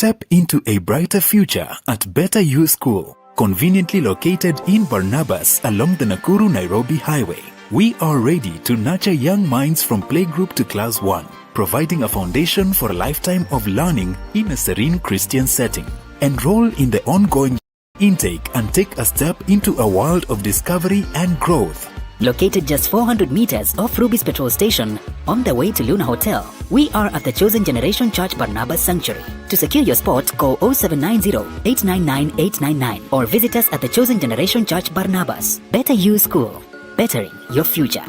Step into a brighter future at Better You School, conveniently located in Barnabas along the Nakuru-Nairobi Highway. We are ready to nurture young minds from playgroup to class 1, providing a foundation for a lifetime of learning in a serene Christian setting. Enroll in the ongoing intake and take a step into a world of discovery and growth. Located just 400 meters off Ruby's petrol station on the way to Luna Hotel, we are at the Chosen Generation Church Barnabas Sanctuary. To secure your spot, call 0790-899-899 or visit us at the Chosen Generation Church Barnabas. Better You School, bettering your future.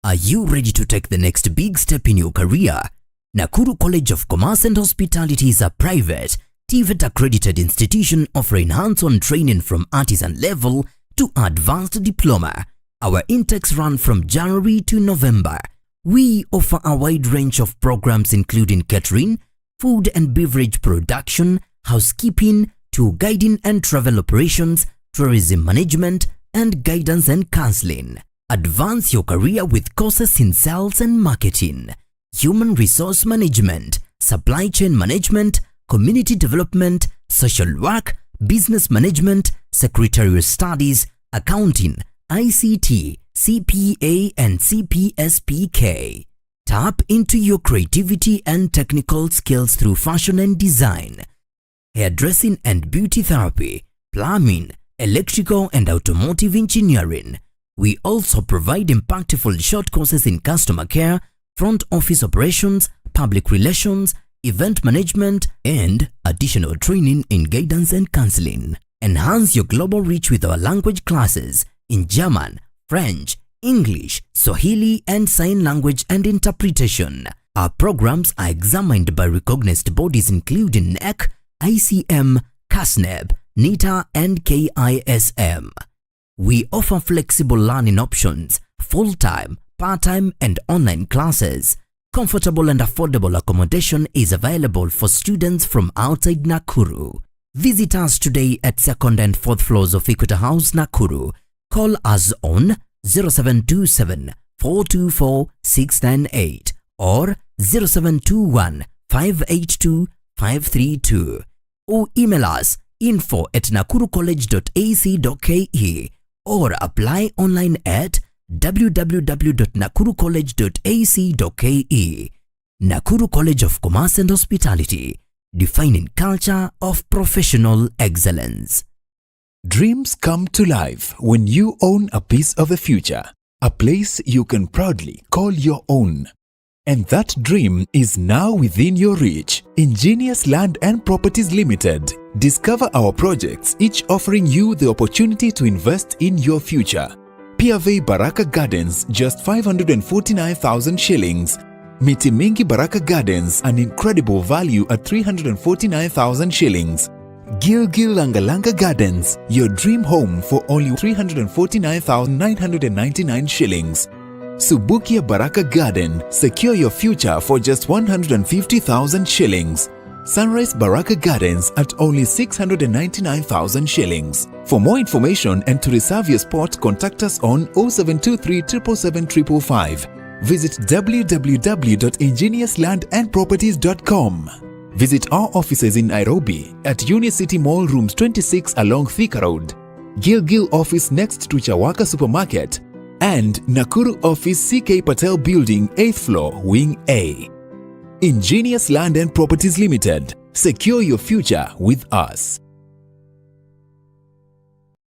Are you ready to take the next big step in your career? Nakuru College of Commerce and Hospitality is a private, TVET accredited institution offering hands-on training from artisan level to advanced diploma. Our intakes run from January to November. We offer a wide range of programs including catering, food and beverage production, housekeeping, tour guiding and travel operations, tourism management, and guidance and counseling. Advance your career with courses in sales and marketing, human resource management, supply chain management, community development, social work, business management, secretarial studies, accounting, ICT, CPA and CPSPK. Tap into your creativity and technical skills through fashion and design, hairdressing and beauty therapy, plumbing, electrical and automotive engineering. We also provide impactful short courses in customer care, front office operations, public relations, event management, and additional training in guidance and counseling. Enhance your global reach with our language classes in German, French, English, Swahili, and sign language and interpretation. Our programs are examined by recognized bodies including NEC, ICM, CASNEB, NITA, and KISM. We offer flexible learning options, full-time, part-time, and online classes. Comfortable and affordable accommodation is available for students from outside Nakuru. Visit us today at 2nd and 4th floors of Equator House, Nakuru. Call us on 0727 424 698 or 0721 582 532 or email us info@nakurucollege.ac.ke or apply online at www.nakurucollege.ac.ke. Nakuru College of Commerce and Hospitality, defining culture of professional excellence. Dreams come to life when you own a piece of the future, a place you can proudly call your own. And that dream is now within your reach. Ingenious Land and Properties Limited. Discover our projects, each offering you the opportunity to invest in your future. Piave Baraka Gardens, just 549,000 shillings. Miti Mingi Baraka Gardens, an incredible value at 349,000 shillings. Gilgil Langalanga Gardens, your dream home for only 349,999 shillings. Subukia Baraka Garden, secure your future for just 150,000 shillings. Sunrise Baraka Gardens at only 699,000 shillings. For more information and to reserve your spot, contact us on 0723 777 555. Visit www.ingeniouslandandproperties.com. Visit our offices in Nairobi at Unicity Mall Rooms 26 along Thika Road, Gilgil office next to Chawaka Supermarket, and Nakuru office CK Patel Building 8th floor Wing A. Ingenious Land and Properties Limited. Secure your future with us.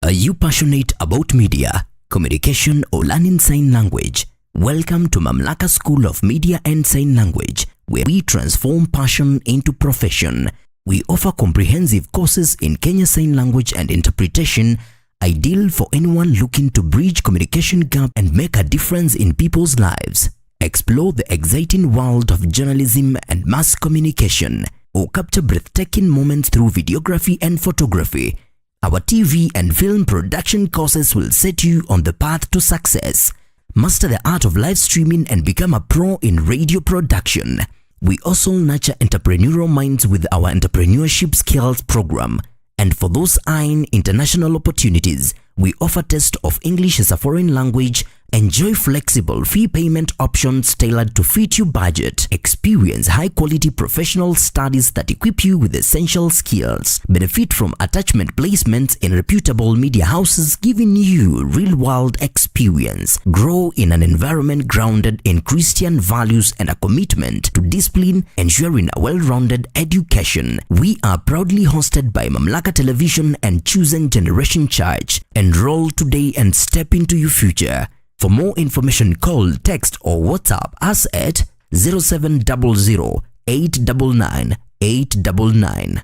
Are you passionate about media, communication, or learning sign language? Welcome to Mamlaka School of Media and Sign Language, where we transform passion into profession. We offer comprehensive courses in Kenya Sign Language and Interpretation, ideal for anyone looking to bridge communication gap and make a difference in people's lives. Explore the exciting world of journalism and mass communication, or capture breathtaking moments through videography and photography. Our TV and film production courses will set you on the path to success. Master the art of live streaming and become a pro in radio production. We also nurture entrepreneurial minds with our entrepreneurship skills program. And for those eyeing international opportunities, we offer test of English as a foreign language, Enjoy flexible fee payment options tailored to fit your budget. Experience high-quality professional studies that equip you with essential skills. Benefit from attachment placements in reputable media houses, giving you real-world experience. Grow in an environment grounded in Christian values and a commitment to discipline, ensuring a well-rounded education. We are proudly hosted by Mamlaka Television and Chosen Generation Church. Enroll today and step into your future. For more information, call, text or WhatsApp us at 0700 899 899.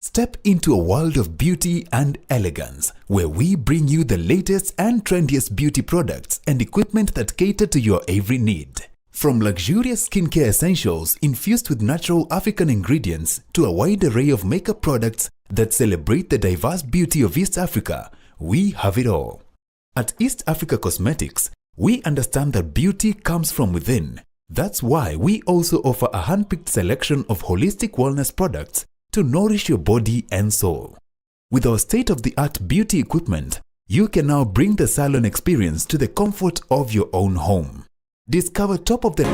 Step into a world of beauty and elegance, where we bring you the latest and trendiest beauty products and equipment that cater to your every need. From luxurious skincare essentials infused with natural African ingredients to a wide array of makeup products that celebrate the diverse beauty of East Africa, we have it all. At East Africa Cosmetics, we understand that beauty comes from within. That's why we also offer a hand-picked selection of holistic wellness products to nourish your body and soul. With our state-of-the-art beauty equipment, you can now bring the salon experience to the comfort of your own home. Discover top of the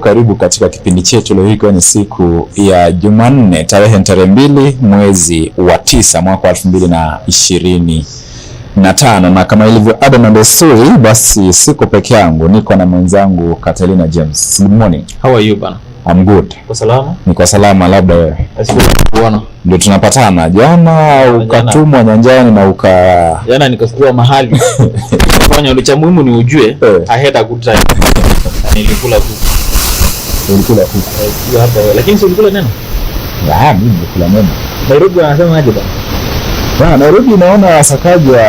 Karibu katika kipindi chetu leo, ikiwa ni siku ya Jumanne tarehe 2 mwezi wa 9 mwaka wa 2025, na kama ilivyo ada na desturi, basi siko peke yangu, niko na mwenzangu Catalina James. Good morning. How are you bana? I'm good. Kwa salama? Niko salama, labda wewe. Bwana. Ndio tunapatana. Jana ukatumwa nyanjani na Jana nikachukua mahali. Fanya ulicha muhimu ni ujue I had a good time. Nilikula kuku. Ulikula kuku. Sio hapa, lakini sio ulikula neno? Mimi nilikula neno. Nairobi wanasema aje bana? Bana, Nairobi naona Sakaja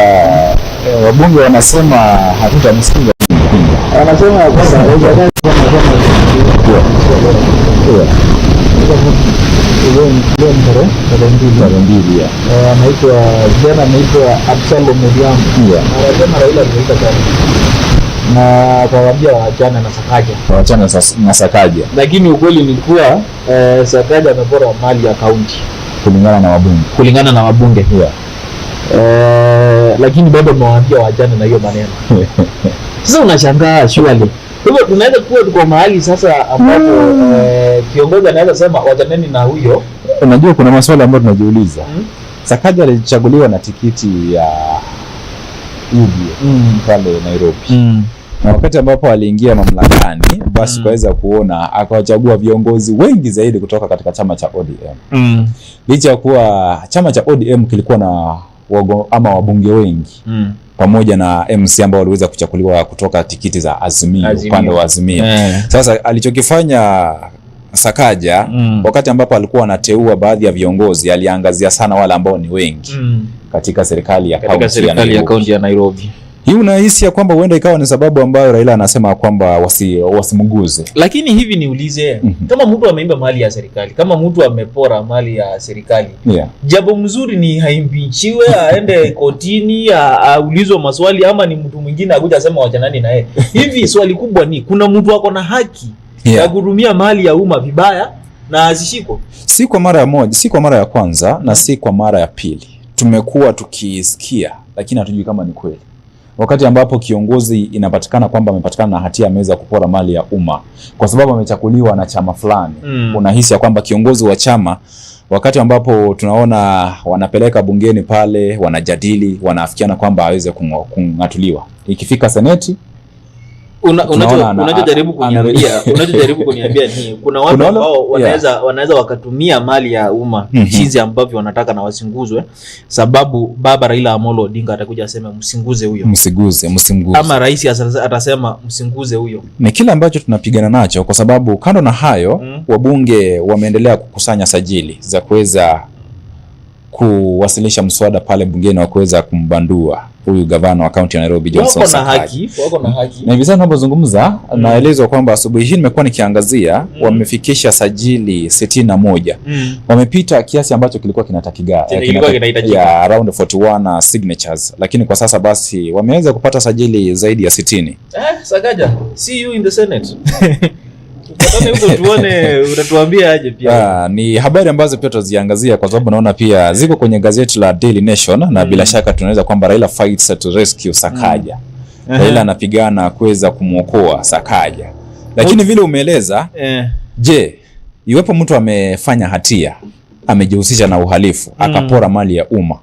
wabunge wanasema hatutamsikiza. Wanasema kwamba anaitwa jana anaitwa Absalom Mediam. Anasema Raila anaitwa sana. Na kawaambia waachana na Sakaja. Waachana na Sakaja. Lakini ukweli ni kuwa Sakaja amepora mali ya kaunti kulingana na wabunge. Lakini bado mwaambia waachane na hiyo maneno. Sasa unashangaa surely. Hivyo tunaweza kuwa tuko mahali sasa ambapo kiongozi anaweza sema wachaneni na huyo. Unajua kuna maswali ambayo tunajiuliza. Sakaja alichaguliwa na tikiti ya pale Nairobi. Na wakati ambapo aliingia mamlakani, basi kaweza kuona akawachagua viongozi wengi zaidi kutoka katika chama cha ODM. Licha ya kuwa chama cha ODM kilikuwa na wabunge wengi. Pamoja na MC ambao waliweza kuchakuliwa kutoka tikiti za Azimio. Upande wa Azimio. Sasa alichokifanya Sakaja wakati ambapo alikuwa anateua baadhi ya viongozi, aliangazia sana wale ambao ni wengi katika serikali ya kaunti ya Nairobi. Hii unahisi ya kwamba huenda ikawa ni sababu ambayo Raila anasema kwamba wasimguze. Lakini hivi niulize, kama mtu ameimba mali ya serikali, kama mtu amepora mali ya serikali, jambo mzuri ni haimbichiwe, aende kotini, aulizwe maswali, ama ni mtu mwingine akuja asema wachanani na yeye? Hivi swali kubwa ni kuna mtu wako na haki ya kurumia mali ya umma vibaya na azishiko. Si kwa mara ya moja, si kwa mara ya kwanza na si kwa mara ya pili. Tumekuwa tukisikia lakini hatujui kama ni kweli. Wakati ambapo kiongozi inapatikana kwamba amepatikana na hatia, ameweza kupora mali ya umma kwa sababu amechakuliwa na chama fulani, unahisi ya kwamba kiongozi wa chama, wakati ambapo tunaona wanapeleka bungeni pale, wanajadili, wanaafikiana kwamba aweze kung'atuliwa, ikifika seneti unajaribu kuniambia ni kuna watu ambao wanaweza wakatumia mali ya umma jinsi ambavyo wanataka na wasinguzwe, sababu baba Raila Amolo Odinga atakuja aseme msinguze huyo, msinguze, ama rais atasema msinguze huyo. Ni kile ambacho tunapigana nacho, kwa sababu kando na hayo wabunge wameendelea kukusanya sajili za kuweza kuwasilisha mswada pale bungeni wa kuweza kumbandua huyu gavana wa kaunti ya Nairobi Johnson Sakaja. Wako na haki. Na hivi sasa tunapozungumza naelezwa kwamba asubuhi hii nimekuwa nikiangazia wamefikisha sajili 61. Wamepita kiasi ambacho kilikuwa kinahitajika around 41 signatures, lakini kwa sasa basi wameweza kupata sajili zaidi ya 60. Sakaja, see you in the Senate. Ukatane huko tuone utatuambia aje pia. Ni habari ambazo pia tuziangazia kwa sababu naona pia ziko kwenye gazeti la Daily Nation na bila shaka tunaweza kwamba Raila fights to rescue Sakaja. Raila anapigana kuweza kumuokoa Sakaja. Lakini vile umeeleza, je, iwepo mtu amefanya hatia, amejihusisha na uhalifu, akapora mali ya umma,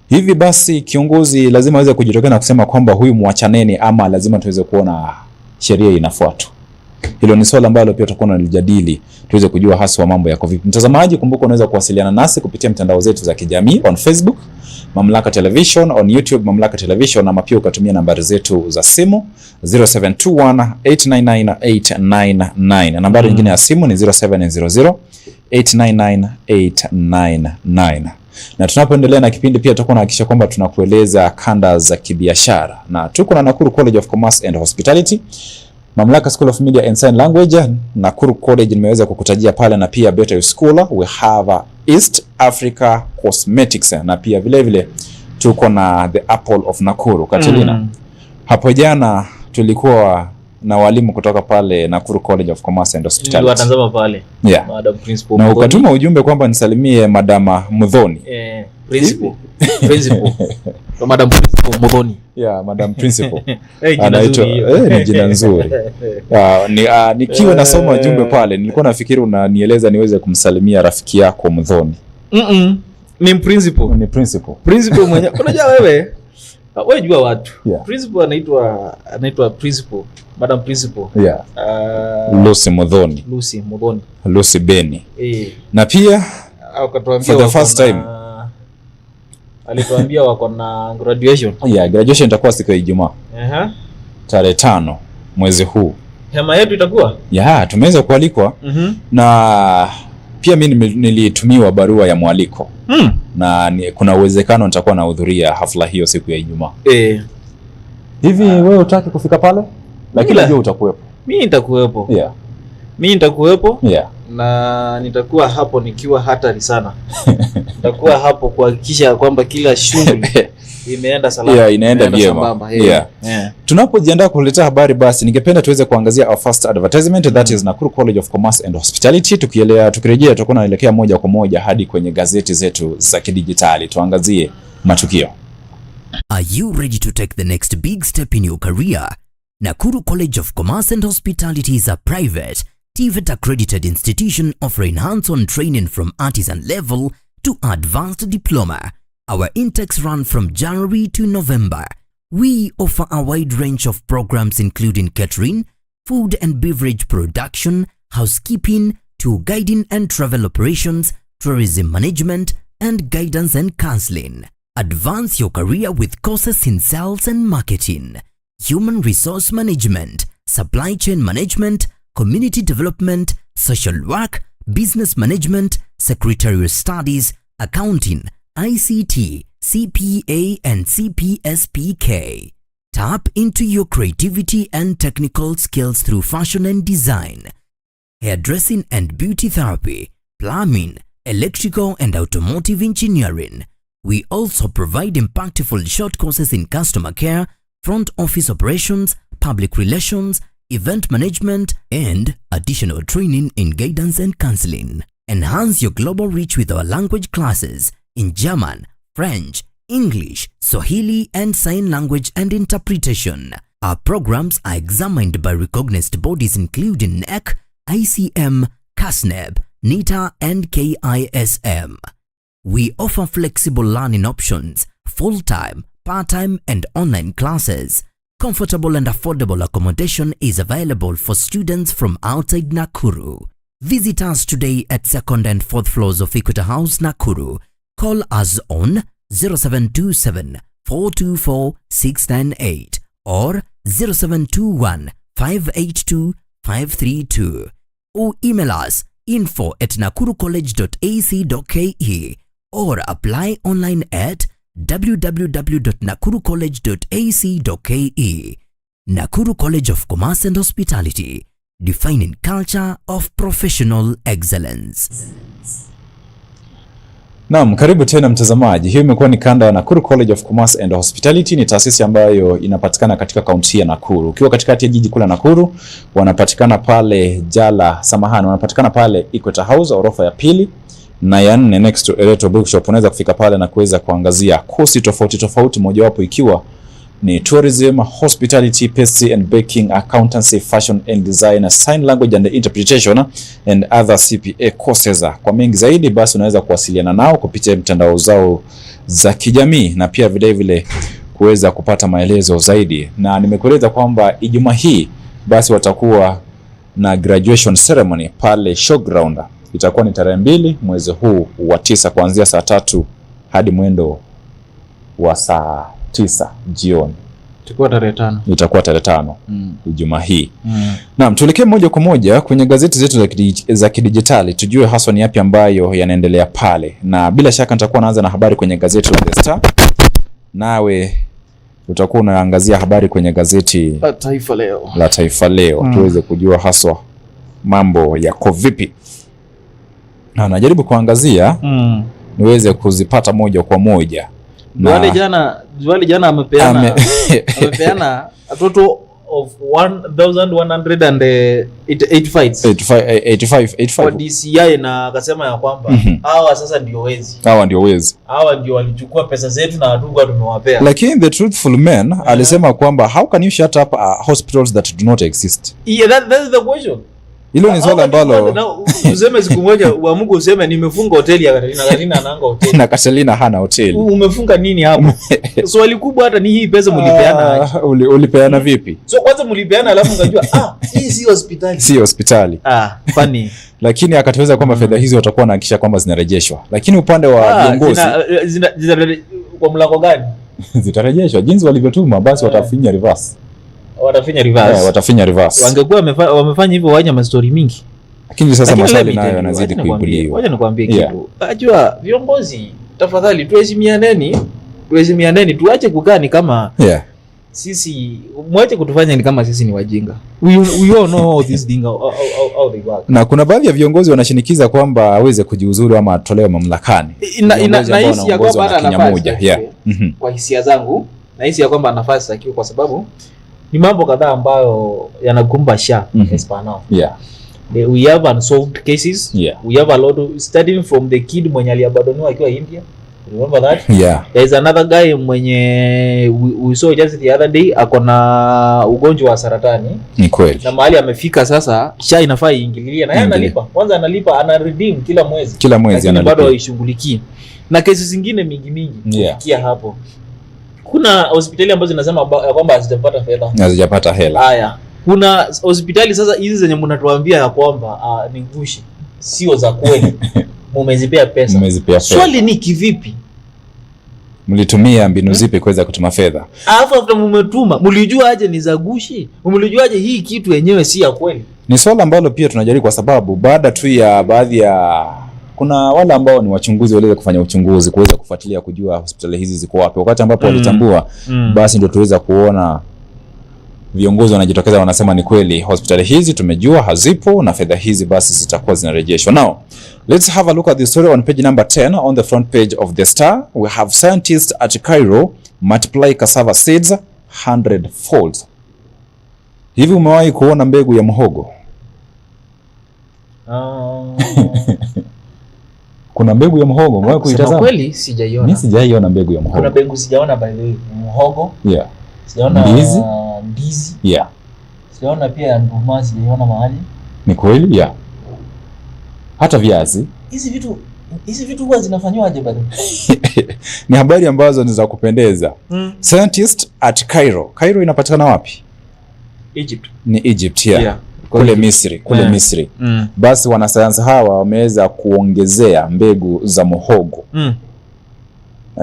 hivi basi kiongozi lazima aweze kujitokeza na kusema kwamba huyu muachaneni, ama lazima tuweze kuona sheria inafuatwa? Hilo ni swala ambalo pia tutakuwa tunalijadili tuweze kujua hasa mambo yako vipi. Mtazamaji, kumbuka unaweza kuwasiliana nasi kupitia mitandao zetu za kijamii, on Facebook Mamlaka Television, on YouTube Mamlaka Television, na pia ukatumia nambari zetu za simu 0721899899. Nambari nyingine ya simu ni 0700899899. Na tunapoendelea na kipindi pia tutakuwa tunahakikisha kwamba tunakueleza kanda za kibiashara, na tuko na Nakuru College of Commerce and Hospitality, Mamlaka School of Media and Sign Language, Nakuru College nimeweza kukutajia pale, na pia Better School, we have East Africa Cosmetics, na pia vile vile tuko na the Apple of Nakuru. Katilina, hapo jana tulikuwa na walimu kutoka pale Nakuru College of Commerce and Hospitality. Watazama pale. Madam Principal. Na ukatuma ujumbe kwamba nisalimie Madam Mudhoni. Principal. Madam Principal Mudhoni. Madam Principal. Anaitwa ni jina nzuri. Nikiwa nasoma ujumbe pale nilikuwa nafikiri unanieleza niweze kumsalimia rafiki yako Mudhoni. Ni principal. Ni principal. Principal mwenyewe. Unajua wewe jua watu. Principal anaitwa principal. Madam Principal. Lucy Mudhoni. Lucy Beni. Na pia akatuambia for the first time alituambia wako na graduation. Graduation itakuwa siku ya Ijumaa. Tarehe 5 mwezi huu. Hema yetu itakuwa? Tumeweza kualikwa. Na pia mimi nilitumiwa barua ya mwaliko. Na kuna uwezekano nitakuwa nahudhuria hafla hiyo siku ya Ijumaa. Hivi wewe utaki kufika pale? Lakini najua utakuwepo. Mimi nitakuwepo. Mimi nitakuwepo. Na nitakuwa hapo nikiwa hatari sana. Nitakuwa hapo kuhakikisha kwamba kila shughuli imeenda salama. Inaenda vyema. Tunapojiandaa kuleta habari, basi ningependa tuweze kuangazia our first advertisement, that is Nakuru College of Commerce and Hospitality. Tukirejea tutakuwa tunaelekea moja kwa moja hadi kwenye gazeti zetu za kidijitali, tuangazie matukio. Are you ready to take the next big step in your career? Nakuru College of Commerce and Hospitality is a private, TVET accredited institution offering hands-on training from artisan level to advanced diploma. Our intakes run from January to November. We offer a wide range of programs including catering, food and beverage production, housekeeping, tour guiding and travel operations, tourism management, and guidance and counseling. Advance your career with courses in sales and marketing, human resource management, supply chain management, community development, social work, business management, secretarial studies, accounting, ICT, CPA and CPSPK. Tap into your creativity and technical skills through fashion and design, hairdressing and beauty therapy, plumbing, electrical and automotive engineering. We also provide impactful short courses in customer care, front office operations, public relations, event management, and additional training in guidance and counseling. Enhance your global reach with our language classes in German, French, English, Swahili, and sign language and interpretation. Our programs are examined by recognized bodies including NEC, ICM, CASNEB, NITA, and KISM. We offer flexible learning options, full-time, part-time, and online classes. Comfortable and affordable accommodation is available for students from outside Nakuru. Visit us today at 2nd and 4th floors of Equator House, Nakuru. Call us on 0727 424 698 or 0721 582 532. Or email us info@nakurucollege.ac.ke or apply online at www.nakurucollege.ac.ke. Nakuru College of Commerce and Hospitality, defining culture of professional excellence. Naam, karibu tena mtazamaji. Hiyo imekuwa ni kanda ya Nakuru College of Commerce and Hospitality. Ni taasisi ambayo inapatikana katika kaunti ya Nakuru. Ukiwa katikati ya jiji kuu la Nakuru, wanapatikana pale wanapatikana pale Equator House, orofa ya pili na ya 4 next to Electro Bookshop. Unaweza kufika pale na kuweza kuangazia kosi tofauti, mojawapo ikiwa ni tourism, hospitality, pastry and baking, accountancy, fashion and design, sign language and interpretation and other CPA courses. Kwa mengi zaidi basi unaweza kuwasiliana nao kupitia mtandao zao za kijamii na pia vile kuweza kupata maelezo zaidi. Na nimekueleza kwamba Ijumaa hii basi watakuwa na graduation ceremony pale showground. Itakuwa ni tarehe 2 mwezi huu wa 9 kuanzia saa 3 hadi mwendo wa saa 9 jioni. Itakuwa tarehe 5 Ijumaa hii. Naam, tuelekee moja kwa moja kwenye gazeti zetu za kidijitali tujue haswa ni yapi ambayo yanaendelea pale. Na bila shaka nitakuwa naanza na habari kwenye gazeti la The Star. Nawe utakuwa unaangazia habari kwenye gazeti la Taifa Leo. Tuweze kujua haswa mambo yako vipi. Na najaribu kuangazia niweze kuzipata moja kwa moja. Wale jana amepeana a total of 1185 for DCI na akasema ya kwamba hawa sasa ndio wezi. Hawa ndio walichukua pesa zetu na hatukuwa tumewapea. Lakini the truthful man alisema kwamba how can you shut up hospitals that do not exist? Yeah, that is the question. Hilo ni swala ambalo useme siku moja uamuke useme nimefunga hoteli ya Katarina anaanga hoteli. Na Katarina hana hoteli. Umefunga nini hapo? Swali kubwa hata ni hii pesa mlipeana. Ulipeana vipi? So kwanza mlipeana alafu ngajua hii si hospitali. Si hospitali. Funny. Lakini akatuweza kwamba fedha hizo watakuwa nahakikisha kwamba zinarejeshwa. Lakini upande wa viongozi kwa mlango gani? Zitarejeshwa jinsi walivyotuma basi watafinya reverse. Watafinya reverse. Wangekuwa wamefanya hivyo wanya story mingi. Lakini sasa maswali nayo yanazidi kuibuliwa. Wacha nikwambie kitu. Unajua viongozi tafadhali tuheshimianeni tuache kukaa ni kama sisi mwache kutufanya ni kama sisi ni wajinga. We all know all these things how they work. Na kuna baadhi ya viongozi wanashinikiza kwamba aweze kujiuzuru ama atolewe mamlakani. Nahisi ya kwamba ana nafasi. Kwa hisia zangu nahisi ya kwamba ana nafasi akiwa kwa sababu ni mambo kadhaa ambayo yanakumba now. We have unsolved cases. We have a lot of studying from the kid mwenye aliabandoniwa akiwa India. Remember that? There is another guy mwenye we saw just the other day akona ugonjwa wa saratani. Ni kweli. Na mahali amefika sasa inafaa iingililie na yeye analipa. Kwanza analipa, ana redeem kila mwezi. Lakini bado haishughulikii. Na kesi zingine mingi kufikia hapo. Kuna hospitali ambazo zinasema kwamba hazijapata hela. Haya. Kuna hospitali sasa hizi zenye mnatuambia ya kwamba ni ngushi, sio za kweli. Mmezipea pesa. Swali ni kivipi? Mlitumia mbinu zipi kuweza kutuma fedha? After mmetuma, mlijua aje ni za gushi? Mlijua aje hii kitu yenyewe si ya kweli? Ni swala ambalo pia tunajaribu kwa sababu baada tu ya baadhi ya kuna wale ambao ni wachunguzi waliweza kufanya uchunguzi kuweza kufuatilia kujua hospitali hizi ziko wapi. Wakati ambapo walitambua basi ndio tuweza kuona viongozi wanajitokeza wanasema ni kweli hospitali hizi tumejua hazipo na fedha hizi basi zitakuwa zinarejeshwa. Now, let's have a look at the story on page number 10 on the front page of the Star. We have scientists at Cairo multiply cassava seeds 100-fold. Hivi umewahi kuona mbegu ya muhogo? Kuna mbegu ya muhogo umewahi kuitazama? Kweli sijaiona. Mimi sijaiona mbegu ya muhogo. Kuna mbegu sijaona by the way. Muhogo. Yeah. Sijaona ndizi. Yeah. Sijaona pia nduma, sijaona mahali. Ni kweli? Yeah. Hata viazi. Hizi vitu huwa zinafanywaje bado? Ni habari ambazo ni za kupendeza. Scientist at Cairo. Cairo inapatikana wapi? Egypt. Ni Egypt, yeah. Kule Misri, Misri. Basi wanasayansi hawa wameweza kuongezea mbegu za muhogo.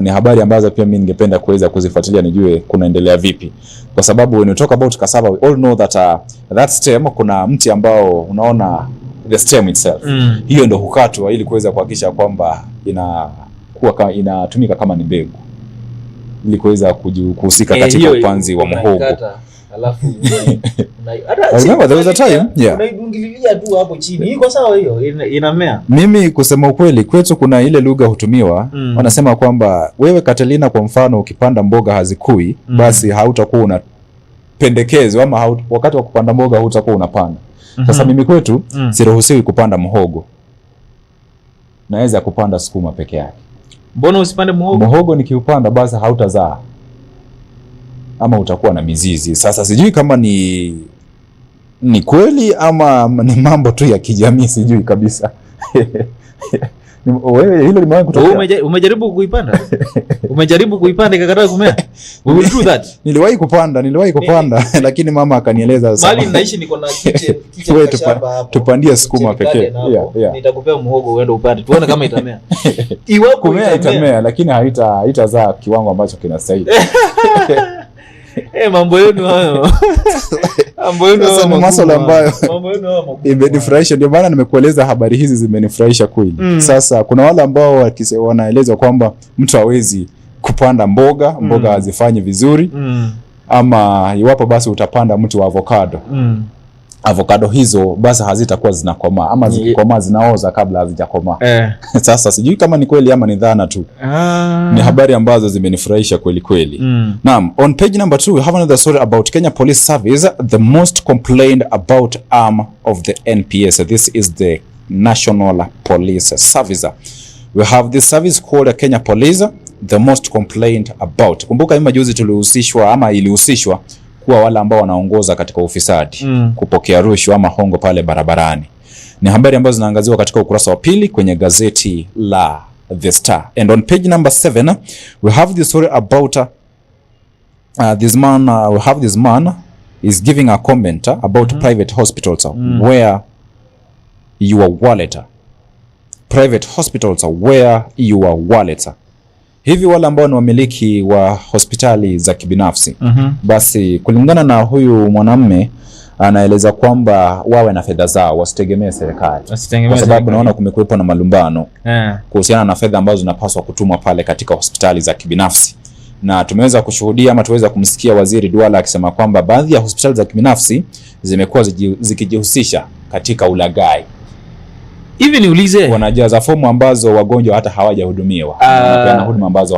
Ni habari ambazo pia mimi ningependa kuweza kuzifuatilia nijue kunaendelea vipi. Kwa sababu when we talk about cassava, we all know that that stem, kuna mti ambao unaona the stem itself. Hiyo ndio hukatwa ili kuweza kuhakikisha kwamba inatumika kama ni mbegu. Ili kuweza kuhusika katika upanzi wa muhogo. Alafu remember there was a time, yeah. Unaidungililia tu hapo chini. Iko sawa hiyo, inamea. Mimi kusema ukweli kwetu kuna ile lugha hutumiwa, wanasema kwamba wewe Catalina kwa mfano ukipanda mboga hazikui, basi hautakuwa unapendekezwa ama wakati wa kupanda mboga hautakuwa unapanda. Sasa mimi kwetu siruhusiwi kupanda muhogo. Naweza kupanda sukuma peke yake. Mbona usipande muhogo? Muhogo nikiupanda basi hautazaa. Ama utakuwa na mizizi. Sasa sijui kama ni kweli ama ni mambo tu ya kijamii, sijui kabisa. Wewe hilo limewahi kutokea? Umejaribu kuipanda? Umejaribu kuipanda ikakataa kumea? We will do that. Niliwahi kupanda lakini mama akanieleza sasa. Mali naishi niko na kitchen shamba hapo. Tupandie sukuma pekee. Yeah. Nitakupea muhogo uende upande. Tuone kama itamea. Iwapo kumea itamea lakini haitazaa kiwango ambacho kinastahili. Mambo yenu hayo. Sasa ni masuala ambayo imenifurahisha, ndio maana nimekueleza habari hizi zimenifurahisha kweli. Sasa kuna wale ambao wanaeleza kwamba mtu hawezi kupanda mboga hazifanyi vizuri. Ama iwapo basi utapanda mti wa avocado. Avocado hizo basi hazitakuwa zinakomaa ama zikikomaa zinaoza kabla hazijakomaa. Sasa sijui kama ni kweli ama ni dhana tu. Ni habari ambazo zimenifurahisha kweli kweli. Naam, on page number 2 we have another story about Kenya Police Service, the most complained about arm of the NPS. This is the National Police Service. We have this service called Kenya Police, the most complained about. Kumbuka hivi majuzi tulihusishwa ama ilihusishwa kuwa wale ambao wanaongoza katika ufisadi, kupokea rushwa ama hongo pale barabarani. Ni habari ambazo zinaangaziwa katika ukurasa wa pili kwenye gazeti la The Star. And on page number 7 we have the story about this man is giving a comment about private hospitals where your wallet. Private hospitals where your wallet. Hivi wale ambao ni wamiliki wa hospitali za kibinafsi, basi kulingana na huyu mwanamume anaeleza kwamba wawe na fedha zao, wasitegemee serikali. Kwa sababu naona kumekuwepo na malumbano kuhusiana na fedha ambazo zinapaswa kutumwa pale katika hospitali za kibinafsi. Na tumeweza kushuhudia ama tuweza kumsikia Waziri Duala akisema kwamba baadhi ya hospitali za kibinafsi zimekuwa zikijihusisha katika ulaghai. Hivi niulize, wanajaza fomu ambazo wagonjwa hata hawajahudumiwa, wanapeana huduma ambazo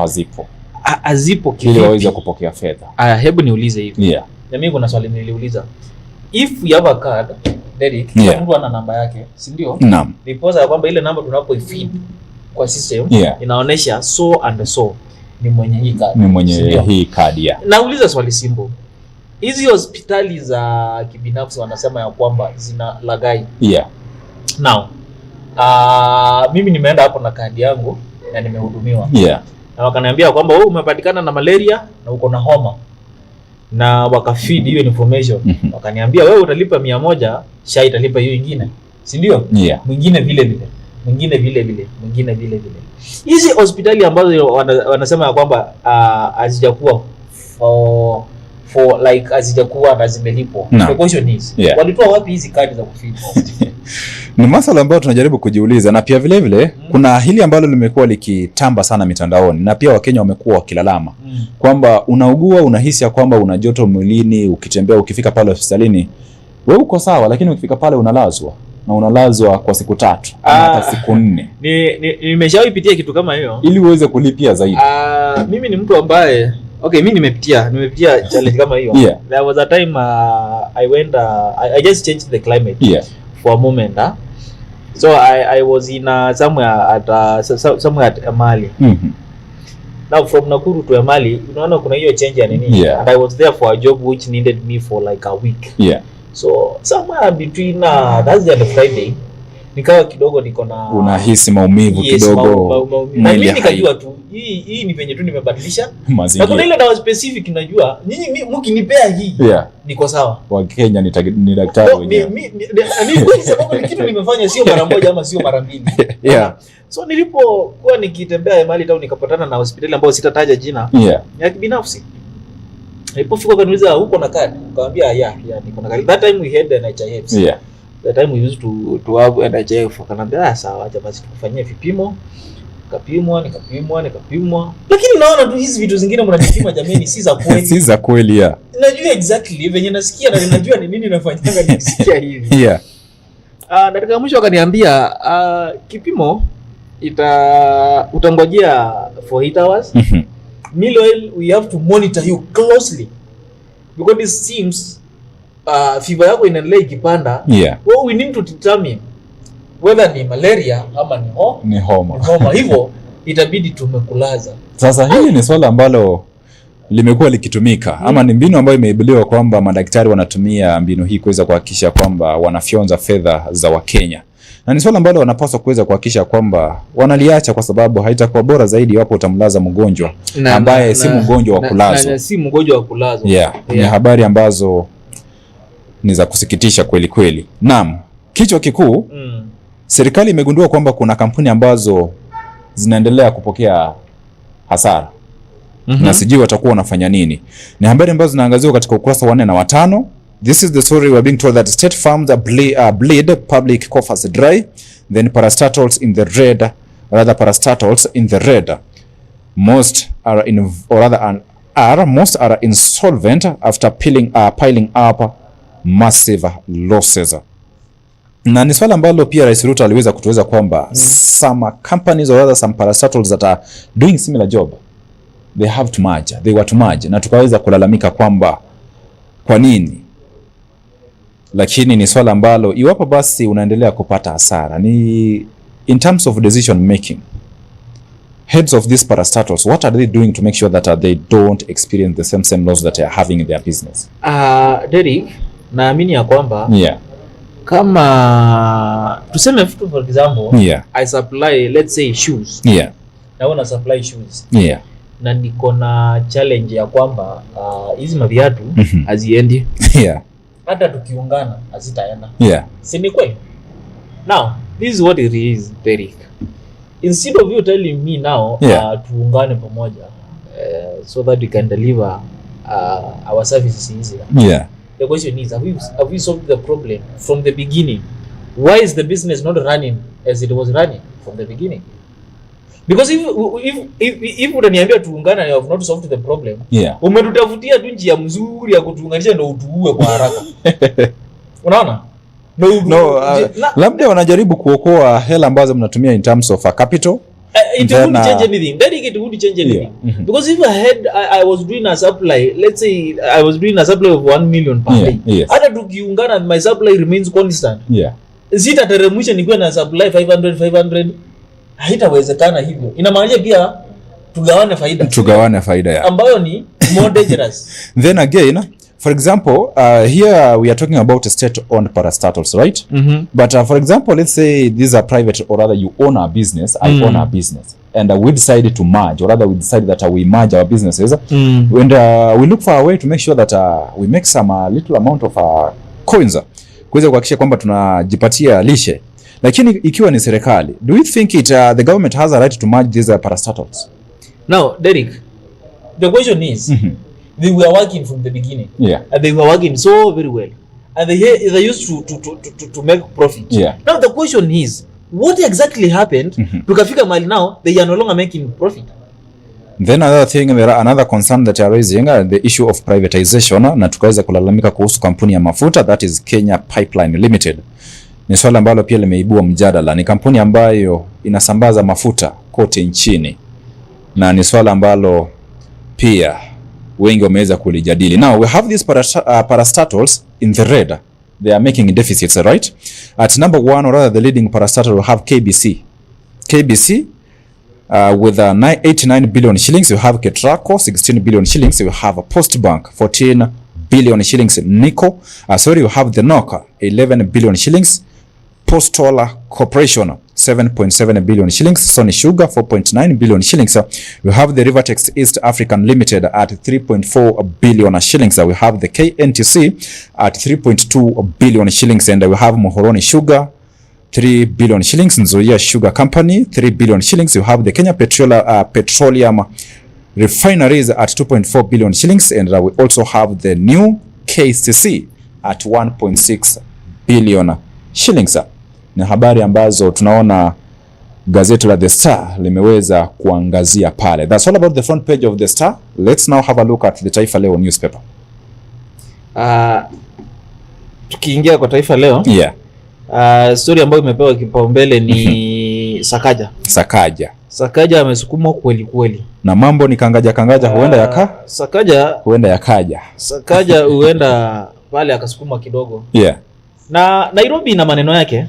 hazipo ili waweze kupokea fedha. Hebu niulize hivi. Yeah. Na mimi kuna swali niliuliza. If you have a card, Derek, mtu ana namba yake, si ndio? Naam. Nipoza kwamba ile namba tunapoifeed kwa system inaonyesha so and so ni mwenye hii card. Ni mwenye hii card ya. Nauliza swali simple. Hizi hospitali za kibinafsi wanasema ya kwamba zina lagai. Yeah. Now, mimi nimeenda hapo na kadi yangu na nimehudumiwa. Yeah. Na wakaniambia kwamba wewe umepatikana na malaria na uko na homa. Na wakafeed hiyo information. Wakaniambia wewe utalipa 100, SHA italipa hiyo nyingine. Si ndio? Yeah. Mwingine vile vile. Mwingine vile vile. Mwingine vile vile. Hizi hospitali ambazo wanasema ya kwamba hazijakuwa for like hazijakuwa na zimelipwa. The question is, walitoa wapi hizi kadi za kufeed? Ni masuala ambayo tunajaribu kujiuliza, na pia vile vile kuna hili ambalo limekuwa likitamba sana mitandaoni, na pia Wakenya wamekuwa wakilalama kwamba unaugua, unahisi ya kwamba una joto mwilini, ukitembea ukifika pale hospitalini wewe uko sawa, lakini ukifika pale unalazwa kwa siku 3 ama hata siku 4. Nimeshawahi pitia kitu kama hiyo ili uweze kulipia zaidi. Mimi ni mtu ambaye mimi nimepitia challenge kama hiyo. Yeah. There was a time I went I just changed the climate for a moment. So I was in somewhere at Emali. Now from Nakuru to Emali, unaona kuna hiyo change ya nini? And I was there for a job which needed me for like a week. So somewhere between Thursday and Friday nikawa kidogo niko na unahisi maumivu kidogo. Na mimi nikajua tu hii ni venye tu nimebadilisha. Na kuna ile dawa specific najua nyinyi mkinipea hii niko sawa. Wa Kenya ni daktari wenyewe. Mimi kwa sababu ni kitu nimefanya sio mara moja ama sio mara mbili. So nilipokuwa nikitembea Emali town nikapatana na hospitali ambayo sitataja jina ya kibinafsi. Nilipofika kaniuliza huko na kadi, nikamwambia niko na kadi. That time we had an NHIF. The time we used to have NHIF. Akanambia sawa, acha basi tukufanyie vipimo. Nikapimwa. Lakini naona tu hizi vitu zingine mnajipima jameni si za kweli. Si za kweli Najua exactly venye nasikia na ninajua ni nini nafanyanga nikisikia hivi. Dakika mwisho akaniambia kipimo utangojea for 8 hours. Meanwhile we have to monitor you closely because it seems fever yako inaendelea ikipanda. Well, we need to determine whether ni malaria ama ni homa. Hivyo itabidi tumekulaza. Sasa hili ni swala ambalo limekuwa likitumika ama ni mbinu ambayo imeibuliwa kwamba madaktari wanatumia mbinu hii kuweza kuhakikisha kwamba wanafyonza fedha za Wakenya. Na ni swala ambalo wanapaswa kuweza kuhakikisha kwamba wanaliacha kwa sababu haitakuwa bora zaidi iwapo utamlaza mgonjwa ambaye si mgonjwa wa kulazwa. Si mgonjwa wa kulazwa. Ni habari ambazo ni za kusikitisha kweli kweli. Naam, kichwa kikuu serikali imegundua kwamba kuna kampuni ambazo zinaendelea kupokea hasara. Na sijui watakuwa wanafanya nini. Ni habari ambazo zinaangaziwa katika ukurasa wa 4 na 5. This is the story we are being told that state farms bleed public coffers dry, then parastatals in the red. Most are insolvent after piling up massive losses. Na ni swala ambalo pia Rais Ruto aliweza kutuweza kwamba some companies or rather some parastatals that are doing similar job, they were to merge, na tukaweza kulalamika kwamba kwa nini. Lakini ni swala ambalo iwapo basi unaendelea kupata hasara, ni in terms of decision making, heads of these parastatals, what are they doing to make sure that they don't experience the same loss that they are having in their business? Derek, naamini ya kwamba kama tuseme for example I supply let's say shoes. I want to supply shoes. Na niko na challenge ya kwamba hizi maviatu haziendi. Hata tukiungana hazitaenda. Si ni kweli? Now, this is what it is, Derek. Instead of you telling me now tuungane pamoja so that we can deliver our services easier. The question is, have we solved the problem from the beginning? Why is the business not running as it was running from the beginning? Because if unaniambia tuungana and you have not solved the problem, umetutafutia tu njia mzuri ya kutuunganisha ndio utuue kwa haraka. Unaona? Labda wanajaribu kuokoa hela ambazo mnatumia in terms of capital. It wouldn't change anything. It wouldn't change anything. Because if I was doing a supply, let's say I was doing a supply of 1 million per day. Hata tukiungana my supply remains constant. Sitateremsha nikiwa na supply 500 haitawezekana hivyo. Inamaanisha pia tugawane faida ambayo ni more dangerous. Then again, for example, here we are talking about state-owned parastatals, right? But for example, let's say these are private, or rather you own a business, I own a business, and we decided to merge, or rather we decided that we merge our businesses, and we look for a way to make sure that we make some little amount of coins kuweza kuhakikisha kwamba tunajipatia lishe. Lakini ikiwa ni serikali, do you think the government has a right to merge these parastatals? Now, Derek, the question is, they were working from the beginning, and they were working so very well, and they used to make profit. Now the question is, what exactly happened? Tukafika mahali now they are no longer making profit. Then another concern that are raising the issue of privatization, na tukaweza kulalamika kuhusu kampuni ya mafuta, that is Kenya Pipeline Limited. Ni swala ambalo pia limeibua mjadala. Ni kampuni ambayo inasambaza mafuta kote nchini, na ni swala ambalo pia wengi wameweza kulijadili. Now we have these parastatals in the red. They are making deficits, right? At number 1, or rather the leading parastatal, we have KBC. KBC with 89 billion shillings. You have Ketraco, 16 billion shillings. You have Postbank, 14 billion shillings. Nico, you have the NOCA, 11 billion shillings. Postal Corporation, 7.7 billion shillings. Sony Sugar, 4.9 billion shillings. We have the Rivertex East African Limited at 3.4 billion shillings. We have the KNTC at 3.2 billion shillings. And we have Muhoroni Sugar, 3 billion shillings. Nzoia Sugar Company, 3 billion shillings. You have the Kenya Petroleum Refineries at 2.4 billion shillings. And we also have the new KCC at 1.6 billion shillings. Ni habari ambazo tunaona gazeti la The Star limeweza kuangazia pale. That's all about the front page of The Star. Let's now have a look at the Taifa Leo newspaper. Tukiingia kwa Taifa Leo. Yeah. Story ambayo imepewa kipaumbele ni Sakaja. Sakaja amesukumwa kweli kweli. Na mambo ni kangaja huenda yakaja. Sakaja huenda pale akasukuma kidogo. Yeah. Na Nairobi ina maneno yake.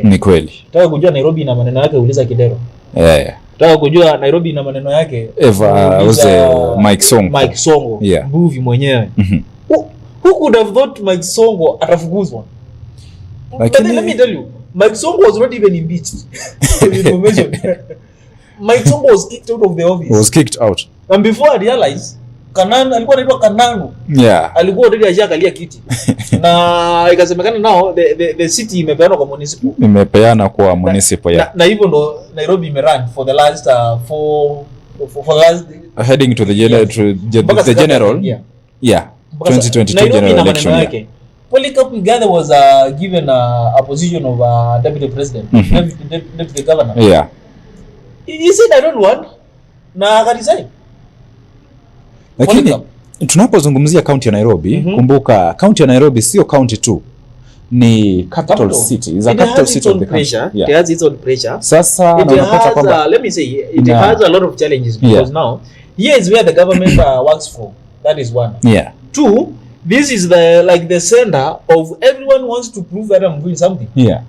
Ni kweli. Nataka kujua Nairobi ina maneno yake, uliza Kidero. Yeah. Nataka kujua Nairobi ina maneno yake. Mike Songo. Yeah. Buvi mwenyewe. Who could have thought Mike Songo atafukuzwa? But let me tell you, Mike Songo was not even impeached. Mike Songo was kicked out of the office. And before I realized, alikuwa anaitwa Kananu. Yeah. Alikuwa already ashakalia kiti. Na ikasemekana now the city imepeana kwa municipal. Yeah. Na hivyo ndo Nairobi imerun for the last heading to the general. Yeah. 2022 general election. Yeah. Polycarp Igathe was given a position of deputy president, deputy governor. Yeah. He said I don't want. Na akaresign. Lakini tunapozungumzia county ya Nairobi, kumbuka county ya Nairobi sio county tu, ni capital city. Is a capital city of the country. Yeah. It has its own pressure. Sasa unapata kwamba let me say it has a lot of challenges because now here is where the government works for. That is one. Yeah. Two, this is the center of everyone wants to prove that I'm doing something. Yeah.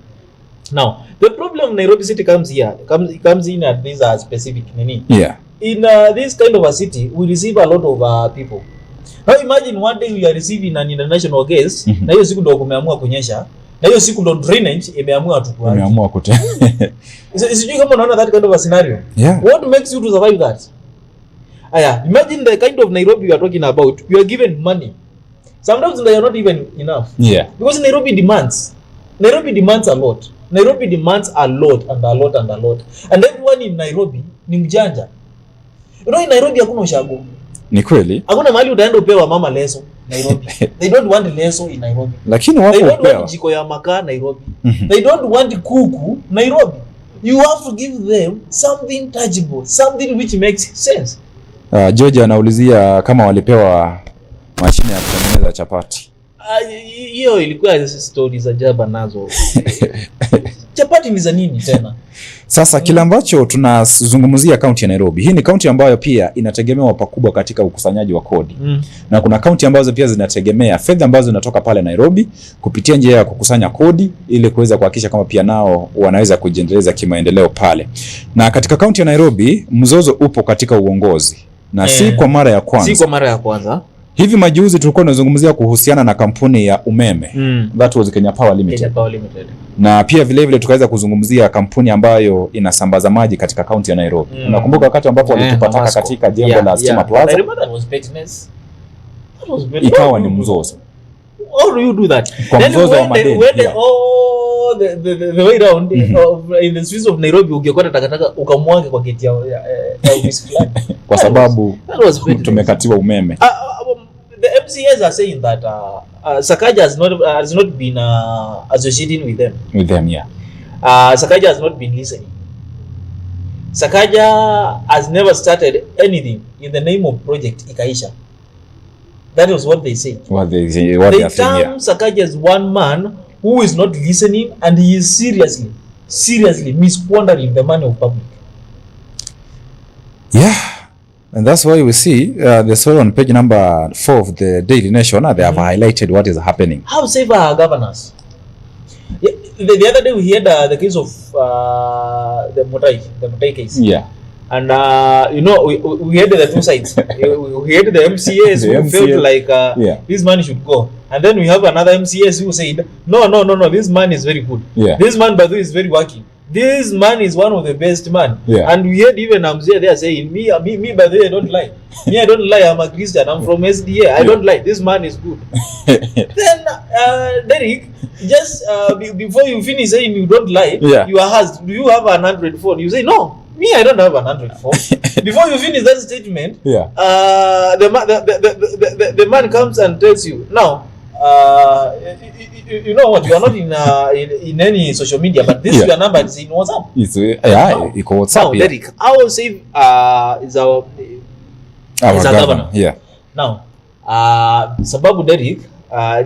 Now, the problem Nairobi city comes in at these specific nini. Yeah. In this kind of a city, we receive a lot of people. Now imagine one day we are receiving an international guest, na hiyo siku ndo kumeamua kunyesha, na hiyo siku ndo drainage imeamua tukuaje. Imeamua kute. Sijui kama unaona that kind of a scenario. Yeah. What makes you to survive that? Imagine the kind of Nairobi we are talking about. You are given money. Sometimes they are not even enough. Yeah. Because Nairobi demands a lot. Nairobi demands a lot and a lot and a lot. And everyone in Nairobi ni mjanja. You know, in Nairobi hakuna ushago. Ni kweli. Hakuna mahali utaenda upewa mama leso Nairobi. They don't want leso in Nairobi. Lakini wapo upewa. They don't want jiko ya makaa Nairobi. They don't want kuku Nairobi. You have to give them something tangible, something which makes sense. George anaulizia kama walipewa mashine ya kutengeneza chapati. Hiyo ilikuwa story za jaba nazo. Chapati ni za nini tena? Sasa kile ambacho tunazungumzia kaunti ya Nairobi. Hii ni kaunti ambayo pia inategemewa pakubwa katika ukusanyaji wa kodi. Na kuna kaunti ambazo pia zinategemea fedha ambazo zinatoka pale Nairobi kupitia njia ya kukusanya kodi ili kuweza kuhakikisha kama pia nao wanaweza kujiendeleza kimaendeleo pale. Na katika kaunti ya Nairobi mzozo upo katika uongozi. Na si kwa mara ya kwanza. Hivi majuzi tulikuwa tunazungumzia kuhusiana na kampuni ya umeme. That was Kenya Power Limited. Na pia vile vile tukaweza kuzungumzia kampuni ambayo inasambaza maji katika kaunti ya Nairobi. Unakumbuka wakati ambapo walitupataka katika jengo la Stima Plaza? Ikawa ni mzozo. How do you do that? Kwa mzozo wa madeni. The way around in the streets of Nairobi ukiokota takataka ukamwage kwa geti ya ofisi fulani. Kwa sababu tumekatiwa umeme. The MCAs are saying that Sakaja has not been associating with them. Yeah. Sakaja has not been listening. Sakaja has never started anything in the name of project ikaisha. That was what they say. They term Sakaja as one man who is not listening and he is seriously misquandering the money of public. Yeah. And that's why we see the story on page number 4 of the Daily Nation. They have highlighted what is happening. How safe are our governors? The other day we heard the case of the Mutai case. Yeah. And we heard the two sides. We heard the MCAs who felt like this man should go. And then we have another MCAs who said, no, this man is very good. Yeah. This man, by the way, is very working. This man is one of the best man. Yeah. And we heard even Amzia there saying, me, by the way, I don't lie. Me, I don't lie. I'm a Christian. I'm from SDA. I don't lie. This man is good. Then, Derek, just before you finish saying you don't lie, you are asked, do you have an Android phone? You say, no. Me, I don't have an Android phone. Before you finish that statement, the man comes and tells you, now, you know what? You are not in any social media, but this is your number. It's in WhatsApp. It's WhatsApp. Now, Derek, how safe is our governor? Yeah. Now, sababu Derek,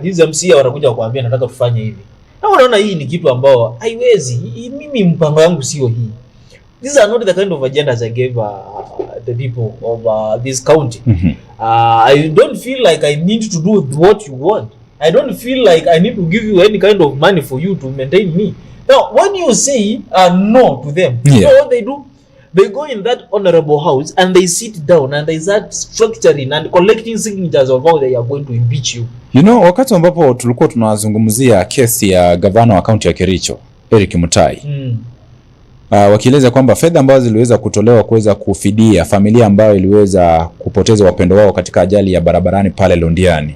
this MC wanakuja kuambia nataka kufanya hivi. Na unaona hii ni kitu ambao haiwezi. Mimi mpango wangu sio hii. These are not the kind of agendas I gave the people of this county. I don't feel like I need to do what you want. I don't feel like I need to give you any kind of money for you to maintain me. Now, when you say no to them, you know what they do? They go in that honorable house and they sit down and they start structuring and collecting signatures of how they are going to impeach you. You know, wakati ambapo tulikuwa tunazungumzia kesi ya gavana wa kaunti ya Kericho, Eric Mutai. Wakieleza kwamba fedha ambazo ziliweza kutolewa kuweza kufidia familia ambayo iliweza kupoteza wapendo wao katika ajali ya barabarani pale Londiani.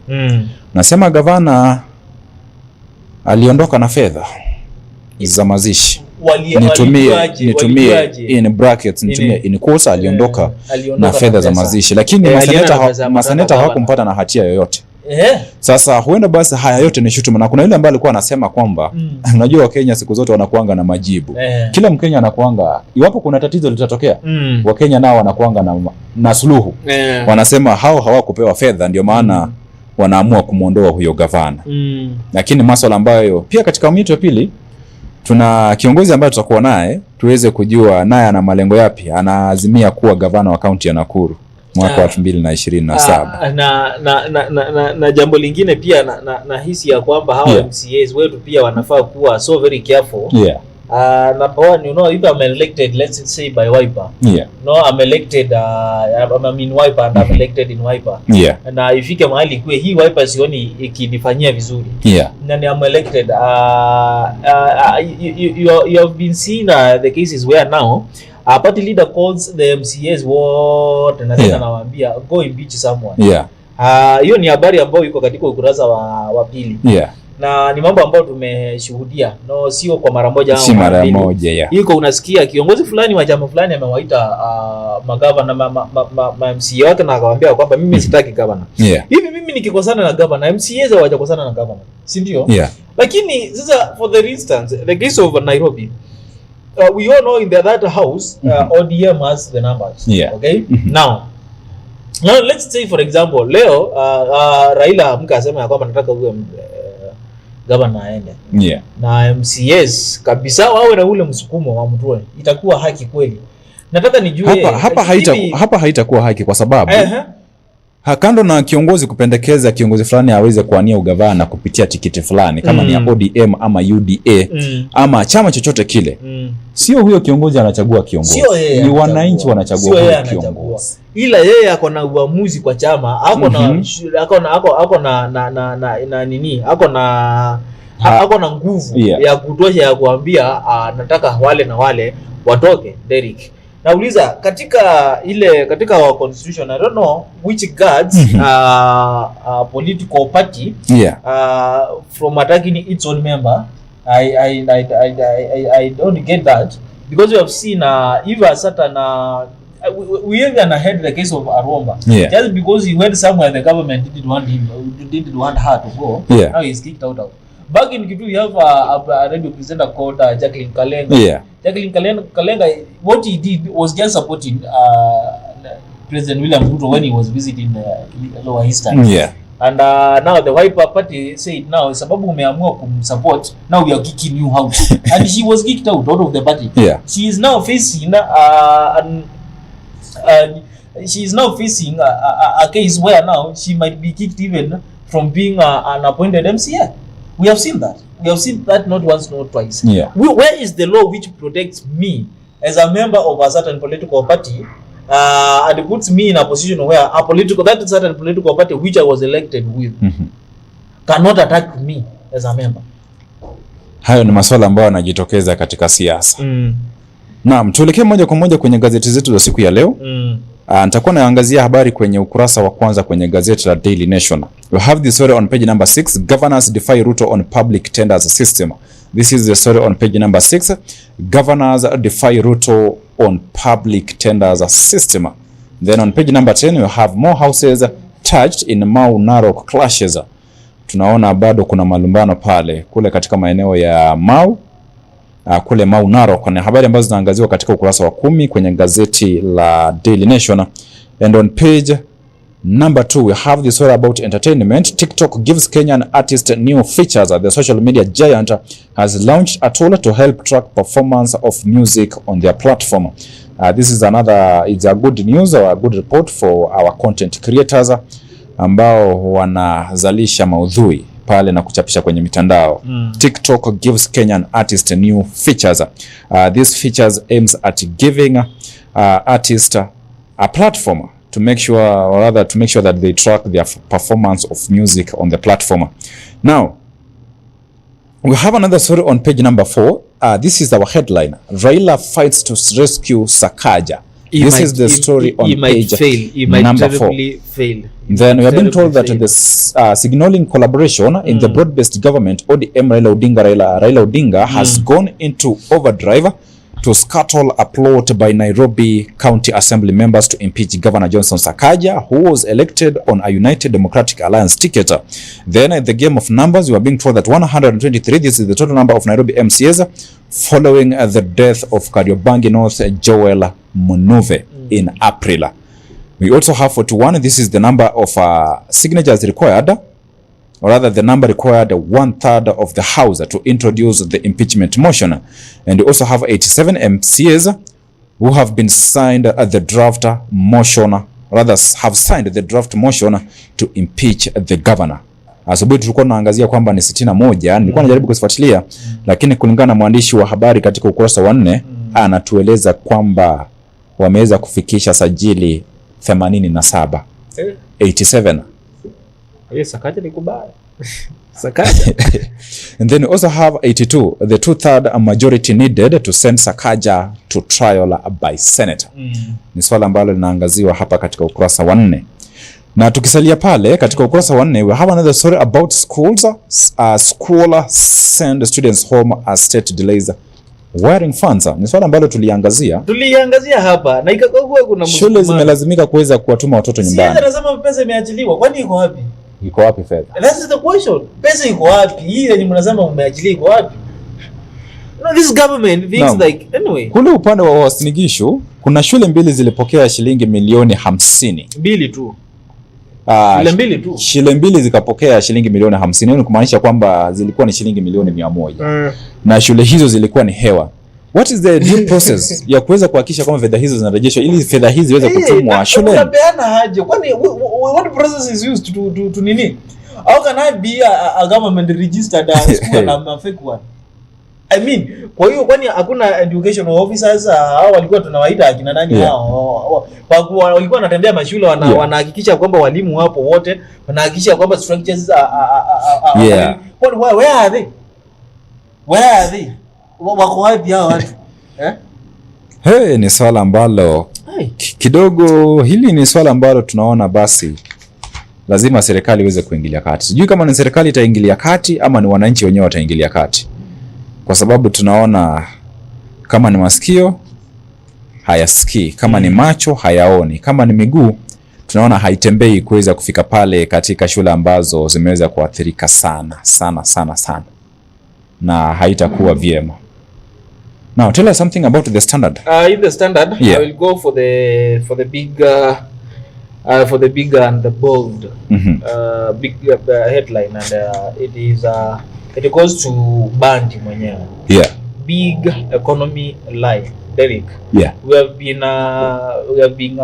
Nasema gavana aliondoka na fedha za mazishi. Nitumie in brackets, nitumie in quotes, aliondoka na fedha za mazishi, lakini maseneta hawakumpata na hatia yoyote. Sasa huenda basi haya yote ni shutuma, na kuna yule ambaye alikuwa anasema kwamba unajua Wakenya siku zote wanakuanga na majibu. Kila Mkenya anakuanga, iwapo kuna tatizo litatokea, Wakenya nao wanakuanga na suluhu. Wanasema hao hawakupewa fedha ndio maana wanaamua kumuondoa huyo gavana. Lakini masuala ambayo pia katika awamu ya pili tuna kiongozi ambaye tutakuwa naye tuweze kujua naye ana malengo yapi, anaazimia kuwa gavana wa kaunti ya Nakuru mwaka wa 2027. Na jambo lingine pia na hisi ya kwamba hawa MCAs wetu pia wanafaa kuwa so very careful. Number one, you know, if I'm elected, let's say by Wiper. No, I'm elected, I'm in Wiper and I'm elected in Wiper. Na ifike mahali kwe hii Wiper sioni ikinifanyia vizuri. Na ni I'm elected. You have been seeing the cases where now party leader calls the MCAs what and then anawaambia go impeach someone. Hiyo ni habari ambayo iko katika ukurasa wa pili. Na ni mambo ambayo tumeshuhudia, no sio kwa mara moja au mara mbili. Iko unasikia kiongozi fulani wa chama fulani amewaita magavana ma MCA wake na akawaambia kwamba mimi sitaki gavana. Hivi mimi nikikosana na gavana, MCAs hawajakosana na gavana, si ndio? Lakini sasa for the instance the case of Nairobi, we all know in that house ODM has the numbers. Okay? Now let's say for example leo Raila mkasema kwamba nataka uwe gavana aende. Na MCAs kabisa wawe na ule msukumo wa mtue, itakuwa haki kweli? Nataka nijue hapa haitakuwa haki kwa sababu kando na kiongozi kupendekeza kiongozi fulani aweze kuania ugavana kupitia tiketi fulani kama ni ya ODM ama UDA ama chama chochote kile, sio huyo kiongozi anachagua kiongozi, ni wananchi wanachagua huyo kiongozi. Ila yeye ako na uamuzi kwa chama, ako na nguvu ya kutosha ya kuambia nataka wale na wale watoke. Derek, nauliza katika our constitution, I don't know which guards political party from attacking its own member. I don't get that, because we have seen even a certain we even had the case of Aromba. Just because he went somewhere the government didn't want her to go, now he's kicked out. Back in Kitu, we have a radio presenter called Jacqueline Kalenga. Jacqueline Kalenga, what he did was just supporting President William Ruto when he was visiting Lower Eastern. And now the Wiper party said, now sababu umeamua kumsupport, now we are kicking you out. And she was kicked out of the party. She is now facing she is now facing a case where now she might be kicked even from being an appointed MCA. We have seen that. We have seen that not once, not twice. Yeah. Where is the law which protects me as a member of a certain political party and puts me in a position where that certain political party which I was elected with cannot attack me as a member? Hayo ni masuala ambayo yanajitokeza katika siasa. Naam, tuelekee moja kwa moja kwenye gazeti zetu za siku ya leo. Nitakuwa naangazia habari kwenye ukurasa wa kwanza kwenye gazeti la Daily Nation. We have the story on page number 6, Governors defy Ruto on public tenders system. This is the story on page number 6, Governors defy Ruto on public tenders system. Then on page number 10 we have more houses touched in Mau Narok clashes. Tunaona bado kuna malumbano pale kule katika maeneo ya Mau kule Mau Narok. Kuna habari ambazo zinaangaziwa katika ukurasa wa 10 kwenye gazeti la Daily Nation. And on page number 2 we have the story about entertainment. TikTok gives Kenyan artist new features. The social media giant has launched a tool to help track performance of music on their platform. This is it's a good news or a good report for our content creators ambao wanazalisha maudhui pale na kuchapisha kwenye mitandao. TikTok gives Kenyan artists new features. These features aims at giving artists a platform to make sure that they track their performance of music on the platform. Now, we have another story on page number 4. This is our headline. Raila fights to rescue Sakaja. This is the story on page number 4. Fail. Then we have been told that the signaling collaboration in the broad-based government, ODM Raila Odinga has gone into overdrive to scuttle a plot by Nairobi County Assembly members to impeach Governor Johnson Sakaja, who was elected on a United Democratic Alliance ticket. Then at the game of numbers, we are being told that 123, this is the total number of Nairobi MCAs, following the death of Kariobangi North Joel Munuve in April. We also have 41, this is the number of signatures required, or rather the number required 1/3 of the House to introduce the impeachment motion. And we also have 87 MCAs who have been signed the draft motion, have signed the draft motion to impeach the governor. Asubuhi tulikuwa tunaangazia kwamba ni 61, nilikuwa najaribu kufuatilia, lakini kulingana na mwandishi wa habari katika ukurasa wa 4 anatueleza kwamba wameweza kufikisha sajili 87. 87. Yes, Sakaja ni kubaya. Sakaja. And then we also have 82, the 2/3 majority needed to send Sakaja to trial by Senate. Ni swala ambalo linaangaziwa hapa katika ukurasa wa 4. Na tukisalia pale katika ukurasa wa 4, we have another story about schools. School send students home as state delays wiring funds. Ni swala ambalo tuliangazia hapa na ikakuwa kuna shule zimelazimika kuweza kuwatuma watoto nyumbani. Sisi tunasema pesa imeachiliwa, kwani iko wapi? Iko wapi fedha? That is the question. Pesa iko wapi? Hii yenye mnasema umeachiliwa iko wapi? No, this government thinks like anyway. Kule upande wa Uasin Gishu kuna shule mbili zilipokea shilingi milioni 50. Mbili tu. Shule mbili zikapokea shilingi milioni 50. Ni kumaanisha kwamba zilikuwa ni shilingi milioni 100. Na shule hizo zilikuwa ni hewa. What is the due process ya kuweza kuhakikisha kwamba fedha hizo zinarejeshwa ili fedha hizi ziweze kutumwa shuleni? Unapeana haje? Kwani what process is used to nini? How can I be a government registered school and a fake one? I mean, kwa hiyo kwani hakuna educational officers hao walikuwa tunawaita akina nani hao? Walikuwa wanatembea mashule wanahakikisha kwamba walimu wapo wote, wanahakikisha kwamba structures where are they? Wako wapi hao watu? Ni swala ambalo kidogo, hili ni swala ambalo tunaona basi lazima serikali iweze kuingilia kati. Sijui kama ni serikali itaingilia kati ama ni wananchi wenyewe wataingilia kati. Kwa sababu tunaona kama ni masikio hayasikii, kama ni macho hayaoni, kama ni miguu tunaona haitembei kuweza kufika pale katika shule ambazo zimeweza kuathirika sana. Na haitakuwa vyema. Now tell us something about the Standard. In the Standard, I will go for the big and the bold big headline, and it goes to Bandi mwenyewe. big economy lie, Derek. Yeah. We have been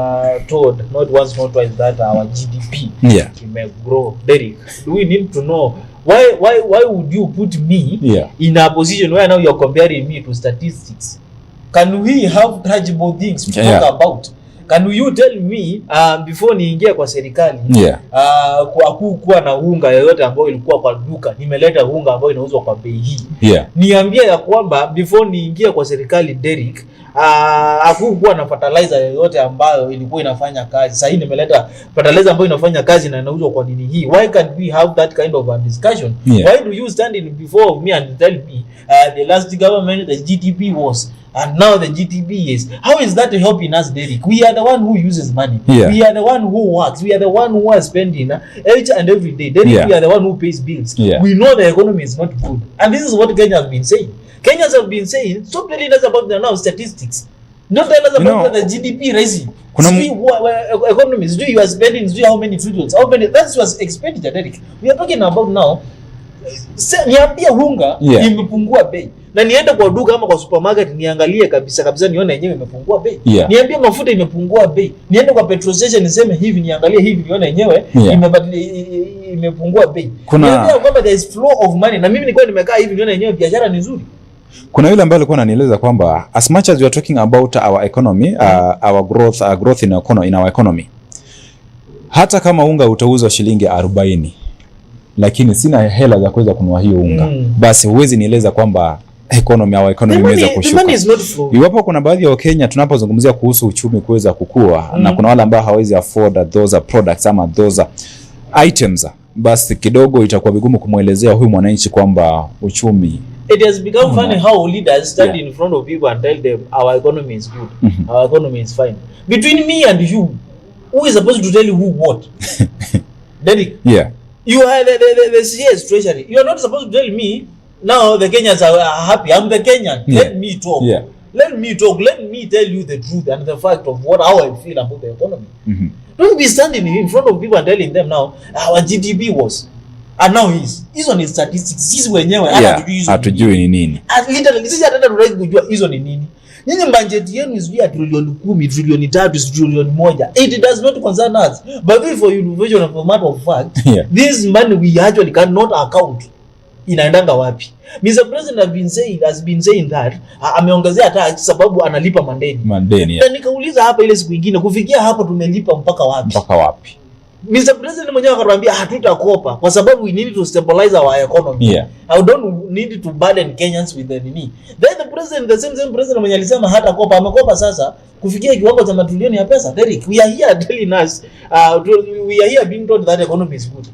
told not once, not twice that our GDP may grow. Derek, do we need to know why would you put me in a position where now you're comparing me to statistics? Can we have tangible things to talk about? Can you tell me before niingia kwa serikali kuwa na unga yoyote ambayo ilikuwa kwa duka, nimeleta unga ambayo inauzwa kwa bei hii. Niambie ya kwamba before niingia kwa serikali, Derek, hakukuwa na fertilizer yoyote ambayo ilikuwa inafanya kazi. Sasa hii nimeleta fertilizer ambayo inafanya kazi na inauzwa kwa nini hii. Why can't we have that kind of a discussion? Why do you stand in before me and tell me the last government the GDP was and now the GDP is? How is that helping us, Derek? We are the one who uses money. We are the one who works. We are the one who are spending each and every day. Derek, we are the one who pays bills. We know the economy is not good. And this is what Kenya has been saying. Kenyans have been saying, stop telling us about the now statistics. Not tell us about the GDP rising. Economies, do you are spending, do how many trillions? How many? That was expenditure, Derek. We are talking about now. Niambia hunga imepungua bei. Na niende kwa duka ama kwa supermarket niangalie kabisa nione yenyewe imepungua bei. Niambie mafuta imepungua bei. Niende kwa petrol station niseme hivi, niangalie hivi nione yenyewe imepungua bei. Niambia kwamba there is flow of money na mimi nilikuwa nimekaa hivi nione yenyewe biashara ni nzuri. Kuna yule ambaye alikuwa ananieleza kwamba as much as we are talking about our economy, our growth in our economy, hata kama unga utauzwa shilingi 40 lakini sina hela za kuweza kununua hiyo unga, basi huwezi nieleza kwamba our economy imeweza kushuka. Iwapo kuna baadhi ya Wakenya tunapozungumzia kuhusu uchumi kuweza kukua na kuna wale ambao hawezi afford those products ama those items, basi kidogo itakuwa vigumu kumuelezea huyu mwananchi kwamba uchumi. It has become funny how leaders stand in front of people and tell them our economy is good, our economy is fine. Between me and you, who is supposed to tell you who what? Derek, you are the CS treasury. You are not supposed to tell me now the Kenyans are happy. I'm the Kenyan. Let me talk. Let me talk. Let me tell you the truth and the fact of how I feel about the economy. Don't be standing in front of people and telling them now our GDP was and now hizo ni statistics. Sisi wenyewe hatujui ni nini. Literally sisi hata tunataka kujua hizo ni nini. Nyinyi budget yenu is ya trilioni 10, trilioni 3, trilioni 1. It does not concern us. But for innovation of a matter of fact, this money we actually cannot account. Inaendanga wapi? Mr. President has been saying that ameongezea tax sababu analipa mandeni. Na nikauliza hapa ile siku nyingine kufikia hapo tumelipa mpaka wapi? Mr. President mwenyewe akatuambia hatutakopa kwa sababu we need to stabilize our economy. I don't need to burden Kenyans with the nini. Then the same president mwenyewe alisema hatakopa, amekopa sasa kufikia kiwango cha matrilioni ya pesa. Derek, we are here telling us we are here being told that economy is good.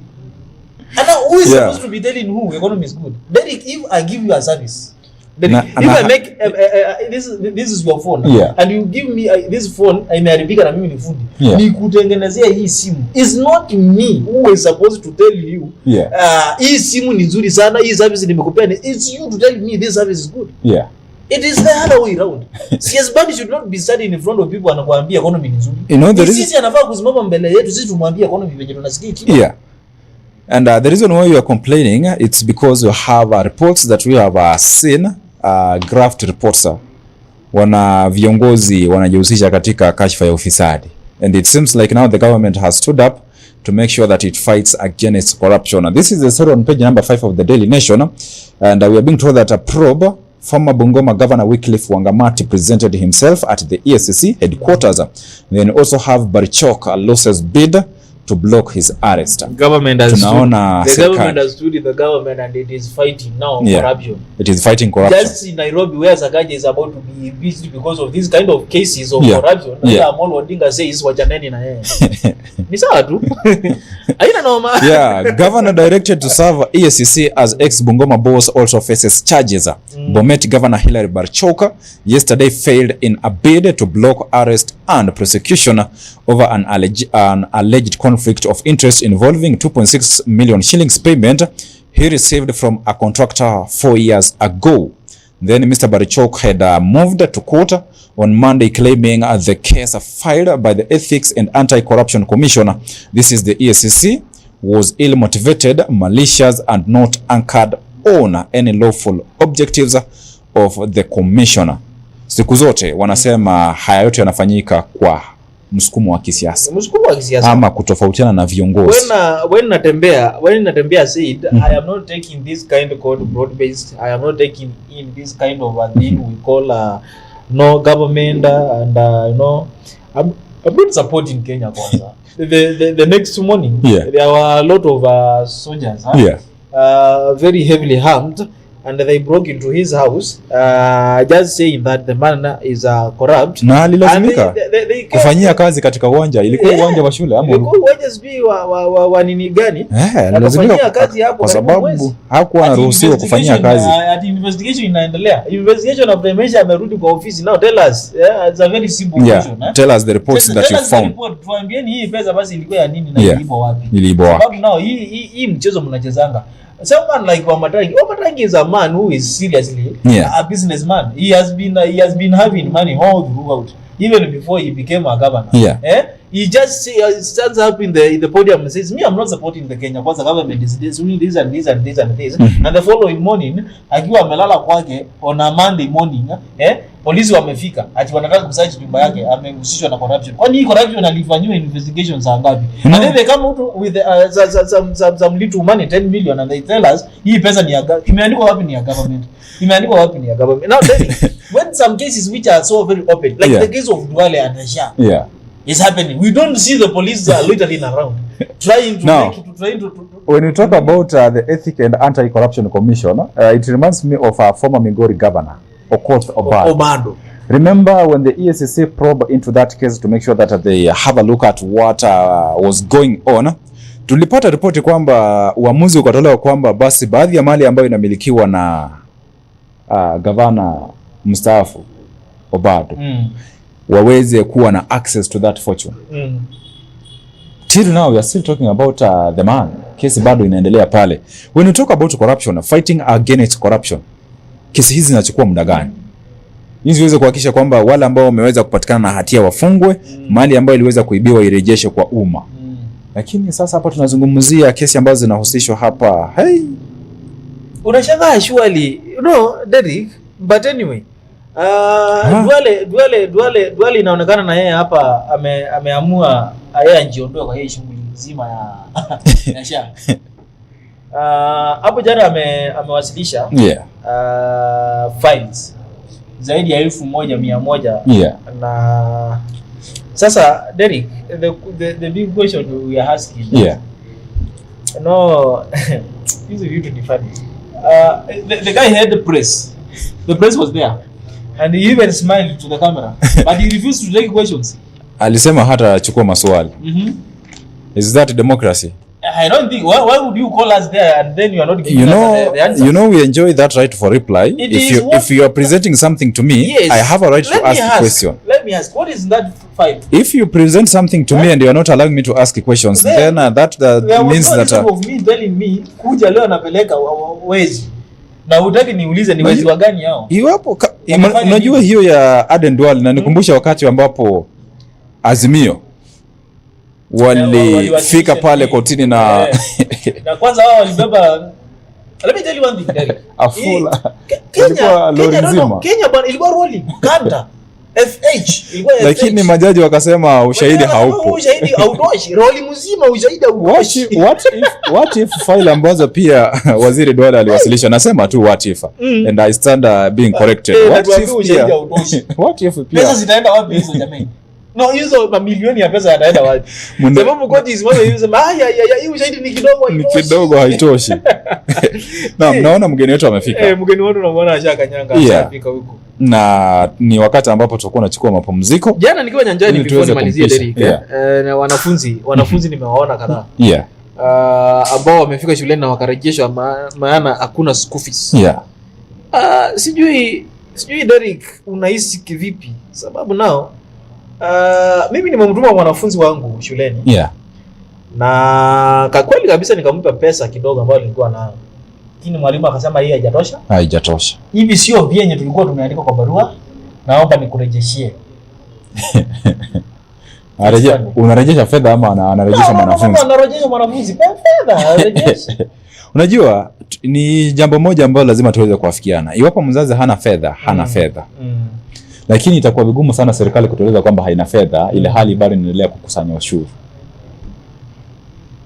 And now who is supposed to be telling who economy is good? Derek, if I give you a service, Derek, if I make this is your phone and you give me this phone imeharibika na mimi ni fundi nikutengenezea hii simu, is not me who is supposed to tell you hii simu ni nzuri sana, hii service nimekupea. It's you to tell me this service is good. It is the other way around. CS Band should not be standing in front of people anakuambia economy ni nzuri. Sisi anafaa kusimama mbele yetu sisi tumwambie economy venye tunasikia. And the reason why you are complaining, it's because you have reports that we have seen, graft reports. Wana viongozi wanajihusisha katika kashfa ya ufisadi. And it seems like now the government has stood up to make sure that it fights against corruption. This is the story on page number 5 of the Daily Nation. And we are being told that a probe, former Bungoma Governor Wycliffe Wangamati presented himself at the EACC headquarters. Then also have Barichok loses bid to block his arrest. The government has stood in the government and it is fighting now corruption. It is fighting corruption. Just in Nairobi where Sakaja is about to be impeached because of this kind of cases of corruption. Amolo Odinga says wachaneni na yeye. Ni sawa tu. Haina noma. Governor directed to serve EACC as ex-Bungoma boss also faces charges. Bomet Governor Hilary Barchoka yesterday failed in a bid to block arrest and prosecution over an alleged conflict of interest involving 2.6 million shillings payment he received from a contractor 4 years ago. Then Mr. Barichok had moved to court on Monday claiming the case filed by the Ethics and Anti-Corruption Commission, this is the EACC, was ill-motivated, malicious and not anchored on any lawful objectives of the commissioner. Siku zote wanasema haya yote yanafanyika kwa msukumo wa kisiasa. Msukumo wa kisiasa. Ama kutofautiana na viongozi. When natembea said, I am not taking this kind of code broad based. I am not taking in this kind of a thing we call no government and you know, I'm not supporting Kenya kwanza. The next morning there were a lot of soldiers very heavily armed, and they broke into his house just saying that the man is corrupt. Na alilazimika kufanyia kazi katika uwanja. Ilikuwa uwanja wa shule ama ilikuwa uwanja sijui wa nini gani? Alilazimika kazi hapo kwa sababu hakuwa anaruhusiwa kufanyia kazi. At investigation inaendelea. Investigation of the measure amerudi kwa ofisi. Now tell us. It's a very simple question. Tell us the reports that you found. Tuambieni hii pesa basi ilikuwa ya nini na ilipo wapi? Sababu now hii mchezo mnachezanga. Someone like Wamatangi is a man who is seriously a businessman. He has been having money all throughout, even before he became a governor. He just stands up in the podium and says, "Me, I'm not supporting the Kenya because the government is doing this and this and this and this." And the following morning, akiwa amelala kwake on a Monday morning, polisi wamefika ati wanataka kusearch nyumba yake, amehusishwa na corruption. Kwani hii corruption alifanywa investigation saa ngapi? And then they come out with some little money, 10 million, and they tell us hii pesa ni ya imeandikwa wapi ni ya government. Imeandikwa wapi ni ya government. Now when some cases which are so very open, like the case of Duale and Asha, is happening, we don't see the police loitering around trying to when you talk about the Ethic and Anti-Corruption Commission, it reminds me of a former Migori governor, Okoth Obado. Remember when the EACC probe into that case to make sure that they have a look at what was going on, tulipata ripoti kwamba uamuzi ukatolewa kwamba basi baadhi ya mali ambayo inamilikiwa na gavana mstaafu Obado waweze kuwa na access to that fortune. Till now we are still talking about the man. Kesi bado inaendelea pale. When you talk about corruption, fighting against corruption, kesi hizi zinachukua muda gani? Hizi ziweze kuhakikisha kwamba wale ambao wameweza kupatikana na hatia wafungwe, mali ambayo iliweza kuibiwa irejeshe kwa umma. Lakini sasa hapa tunazungumzia kesi ambazo zinahusishwa hapa. Unashangaa surely, Derek, but anyway, Duale inaonekana na yeye hapa ameamua yeye ajiondoe kwa hii shughuli nzima ya Sha. Hapo jana amewasilisha files zaidi ya 1100 na sasa Derek, the big question we are asking hizi vitu ni funny. The guy had the press was there and he even smiled to the camera but he refused to take questions. Alisema hata achukua maswali. Is that democracy? I don't think. Why would you call us there and then you are not giving us the answer? We enjoy that right for reply. If you are presenting something to me, I have a right to ask a question. Let me ask. What is that fight? If you present something to me and you are not allowing me to ask questions, then that means that of me telling me kuja leo napeleka wezi na hutaki niulize ni wezi wa gani hao. Iwapo unajua hiyo ya Aden Duale na nikumbusha wakati ambapo Azimio walifika pale kotini na na kwanza wao walibeba. Let me tell you one thing, Derek. Afula. Kenya bwana ilikuwa rolling kanta FH ilikuwa FH. Lakini majaji wakasema ushahidi haupo. Ushahidi hautoshi. Roli mzima ushahidi hautoshi. What if file ambazo pia Waziri Duale aliwasilisha, nasema tu what if and I stand being corrected. What if pia pesa zitaenda wapi hizo jamani? No, hizo mamilioni ya pesa yataenda wapi? Sababu koti isimame hizo hii ushahidi ni kidogo haitoshi. Na mnaona mgeni wetu amefika. Mgeni wetu unamuona ashakanyanga ashafika huko. Na ni wakati ambapo tutakuwa tunachukua mapumziko. Jana nikiwa nyanjani before nimalizie Derek. Na wanafunzi nimewaona kadhaa. Ambao wamefika shuleni na wakarejeshwa maana hakuna school fees. Sijui Derek unahisi kivipi? Sababu nao mimi nimemtuma mwanafunzi wangu shuleni. Na kwa kweli kabisa nikampa pesa kidogo ambayo nilikuwa nayo. Lakini mwalimu akasema hii haijatosha. Hivi sio vyenye tulikuwa tumeandika kwa barua. Naomba nikurejeshie. Unarejesha fedha ama anarejesha mwanafunzi? Anarejesha mwanafunzi fedha, anarejesha. Unajua ni jambo moja ambalo lazima tuweze kuafikiana. Iwapo mzazi hana fedha, hana fedha. Lakini itakuwa vigumu sana serikali kutueleza kwamba haina fedha ile hali bado inaendelea kukusanya ushuru.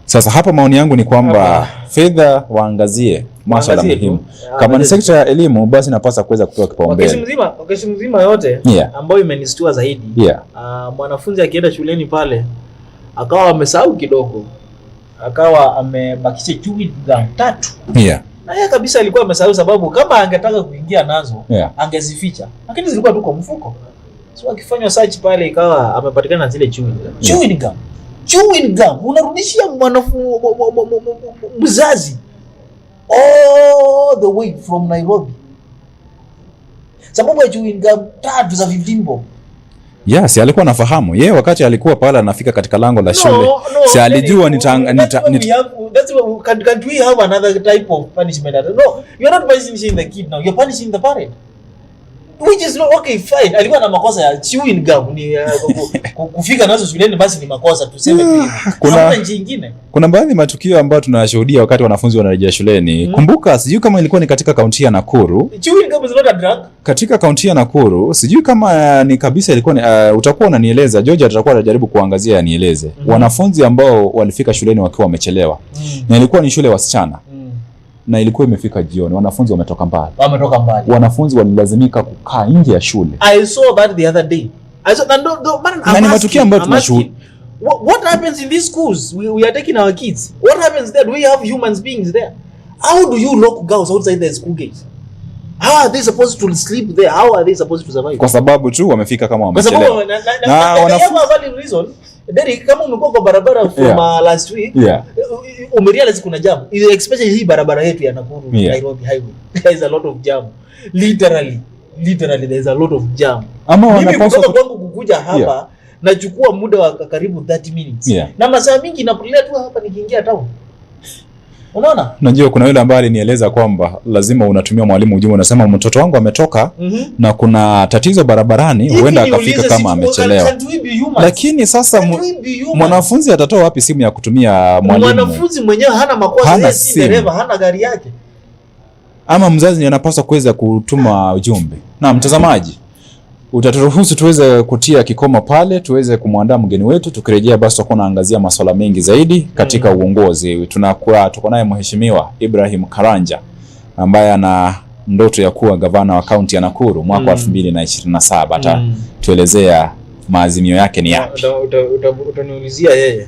Sasa hapa maoni yangu ni kwamba fedha waangazie masuala muhimu. Kama ni sekta ya elimu basi napaswa kuweza kupewa kipaumbele. Wakati mzima yote ambayo imenistua zaidi. Mwanafunzi akienda shuleni pale akawa amesahau kidogo. Akawa amebakisha chewing gum 3. Na yeye kabisa alikuwa amesahau, sababu kama angetaka kuingia nazo angezificha. Lakini zilikuwa tu kwa mfuko. So akifanywa search pale ikawa amepatikana na zile chewing gum. Chewing gum unarudishia mzazi all the way from Nairobi, sababu ya chewing gum 3 za 15 bob. Yes, alikuwa anafahamu. Yeye wakati alikuwa pale anafika katika lango la shule, si alijua can't we have another type of punishment? No, you're not punishing the kid now, you're punishing the parent. Which is not okay, fine. Alikuwa na makosa ya chewing gum ni kufika nazo shuleni, basi ni makosa tuseme vile. Kuna njia nyingine. Kuna baadhi matukio ambayo tunayashuhudia wakati wanafunzi wanarejea shuleni. Kumbuka, sijui kama ilikuwa ni katika kaunti ya Nakuru. Chewing gum is not a drug. Katika kaunti ya Nakuru, sijui kama ni kabisa ilikuwa ni utakuwa unanieleza, George atakuwa anajaribu kuangazia anieleze. Wanafunzi ambao walifika shuleni wakiwa wamechelewa. Na ilikuwa ni shule wasichana. Na ilikuwa imefika jioni, wanafunzi wametoka mbali. Wanafunzi walilazimika kukaa nje ya shule. I saw that the other day. Na ni matukio ambayo tunashuhudia. What happens in these schools? We are taking our kids. What happens there? Do we have human beings there? How do you lock girls outside the school gates? How are they supposed to sleep there? How are they supposed to survive? Kwa sababu tu wamefika kama wamechelewa. Na wanafunzi reason. Derek, kama umekuwa kwa barabara from last week, umerealize kuna jam. Especially hii barabara yetu ya Nakuru Nairobi highway. There is a lot of jam. Literally there is a lot of jam. Mimi kutoka kwangu kukuja hapa nachukua muda wa karibu 30 minutes. Na masaa mingi napotelea tu hapa nikiingia town. Unaona? Unajua kuna yule ambaye alinieleza kwamba lazima unatumia mwalimu ujumbe, unasema mtoto wangu ametoka na kuna tatizo barabarani, huenda akafika kama amechelewa. Lakini sasa mwanafunzi atatoa wapi simu ya kutumia mwalimu? Mwanafunzi mwenyewe hana makosa, yeye si dereva, hana gari yake. Ama mzazi ndiye anapaswa kuweza kutuma ujumbe. Na mtazamaji, utaturuhusu tuweze kutia kikomo pale, tuweze kumwandaa mgeni wetu, tukirejea basi tutakuwa naangazia masuala mengi zaidi katika uongozi. Tuko naye mheshimiwa Ibrahim Karanja ambaye ana ndoto ya kuwa gavana wa kaunti ya Nakuru mwaka 2027. Tuelezea maazimio yake ni yapi? Utaniulizia yeye.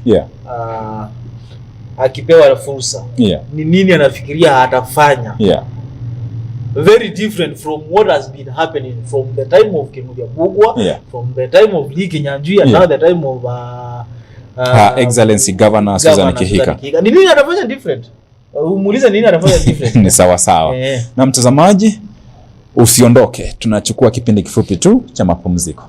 Akipewa fursa. Ni nini anafikiria atafanya? Very different from what has been happening from the time of Kinuthia Bugwa, from the time of Lee Kinyanjui, and now the time of Her Excellency Governor Susan Kihika. Ni nini anafanya different? Umuulize nini anafanya different? Ni sawa sawa. Na mtazamaji, usiondoke, tunachukua kipindi kifupi tu cha mapumziko.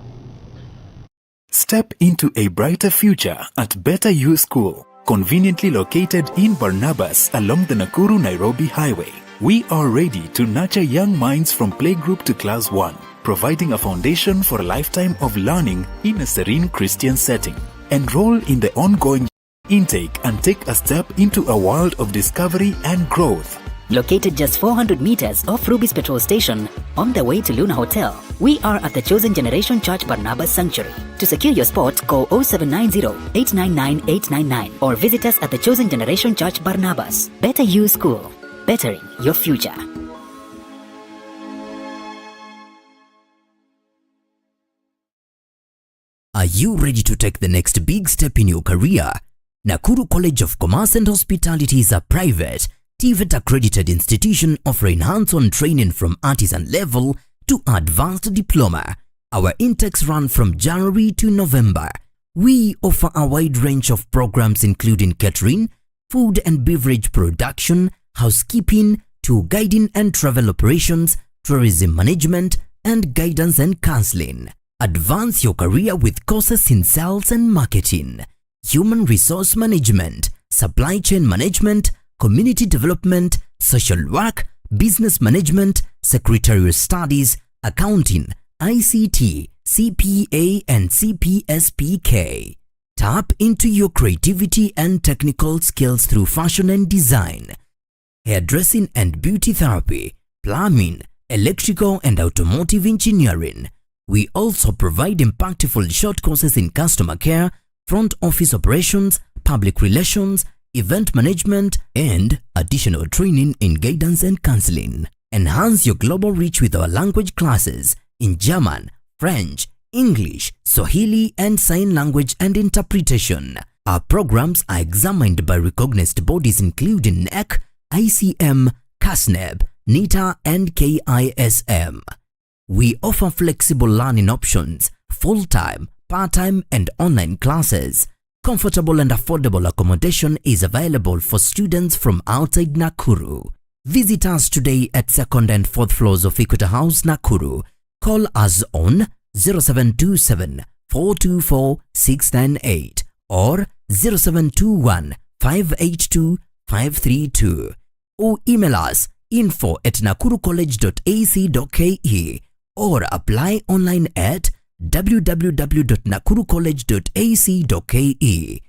Step into a brighter future at Better You School, conveniently located in Barnabas along the Nakuru-Nairobi Highway. We are ready to nurture young minds from playgroup to class 1, providing a foundation for a lifetime of learning in a serene Christian setting. Enroll in the ongoing intake and take a step into a world of discovery and growth. Located just 400 meters off Ruby's petrol station on the way to Luna Hotel, we are at the Chosen Generation Church Barnabas Sanctuary. To secure your spot, call 0790-899-899 or visit us at the Chosen Generation Church Barnabas. Better You School, bettering your future. Are you ready to take the next big step in your career? Nakuru College of Commerce and Hospitality is a private, TVET accredited institution offering hands-on training from artisan level to advanced diploma. Our intakes run from January to November. We offer a wide range of programs including catering, food and beverage production, housekeeping, tour guiding and travel operations, tourism management, and guidance and counseling. Advance your career with courses in sales and marketing, human resource management, supply chain management, community development, social work, business management, secretarial studies, accounting, ICT, CPA and CPSPK. Tap into your creativity and technical skills through fashion and design. hairdressing and beauty therapy, plumbing, electrical and automotive engineering. We also provide impactful short courses in customer care, front office operations, public relations, event management, and additional training in guidance and counseling. Enhance your global reach with our language classes in German, French, English, Swahili, and sign language and interpretation. Our programs are examined by recognized bodies including NEC, ICM, CASNEB, NITA, and KISM. We offer flexible learning options, full-time, part-time, and online classes. Comfortable and affordable accommodation is available for students from outside Nakuru. Visit us today at 2nd and 4th floors of Equator House, Nakuru. Call us on 0727 424 698 or 0721 582 532 or email us info@nakurucollege.ac.ke or apply online at www.nakurucollege.ac.ke.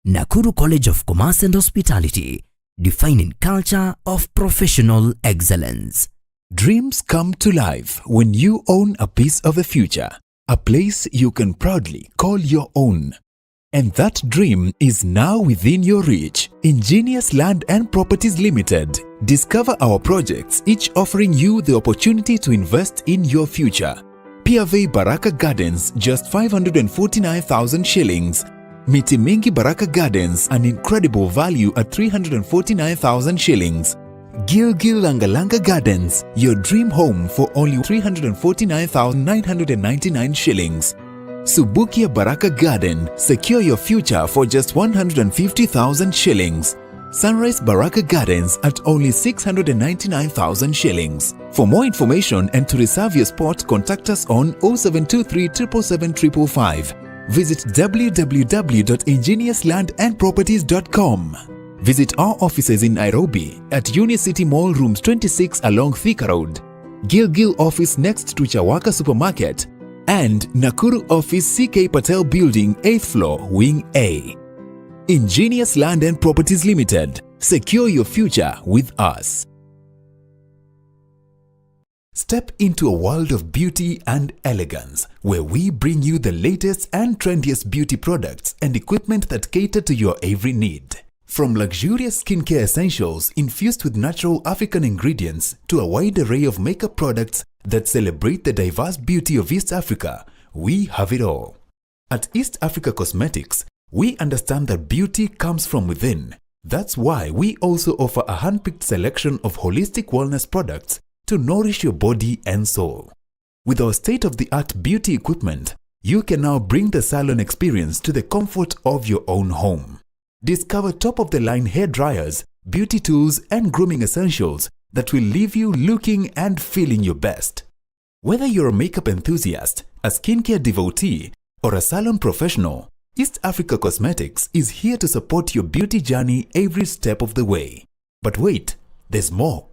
Nakuru College of Commerce and Hospitality, defining culture of professional excellence. Dreams come to life when you own a piece of the future, a place you can proudly call your own. And that dream is now within your reach. Ingenious Land and Properties Limited. Discover our projects, each offering you the opportunity to invest in your future. Piave Baraka Gardens, just 549,000 shillings. Miti Mingi Baraka Gardens, an incredible value at 349,000 shillings. Gilgil Langalanga Gardens, your dream home for only 349,999 shillings. Subukia Baraka Garden, secure your future for just 150,000 shillings. Sunrise Baraka Gardens at only 699,000 shillings. For more information and to reserve your spot, contact us on 0723 777 555. Visit www.ingeniouslandandproperties.com. Visit our offices in Nairobi at Unicity Mall Rooms 26 along Thika Road, Gilgil office next to Chawaka Supermarket, and Nakuru office CK Patel Building 8th floor Wing A. Ingenious Land and Properties Limited. Secure your future with us. Step into a world of beauty and elegance where we bring you the latest and trendiest beauty products and equipment that cater to your every need. From luxurious skincare essentials infused with natural African ingredients to a wide array of makeup products that celebrate the diverse beauty of East Africa, we have it all. At East Africa Cosmetics, we understand that beauty comes from within. That's why we also offer a hand-picked selection of holistic wellness products to nourish your body and soul. With our state-of-the-art beauty equipment, you can now bring the salon experience to the comfort of your own home. Discover top-of-the-line hair dryers, beauty tools, and grooming essentials that will leave you looking and feeling your best. Whether you're a makeup enthusiast, a skincare devotee, or a salon professional, East Africa Cosmetics is here to support your beauty journey every step of the way. But wait, there's more.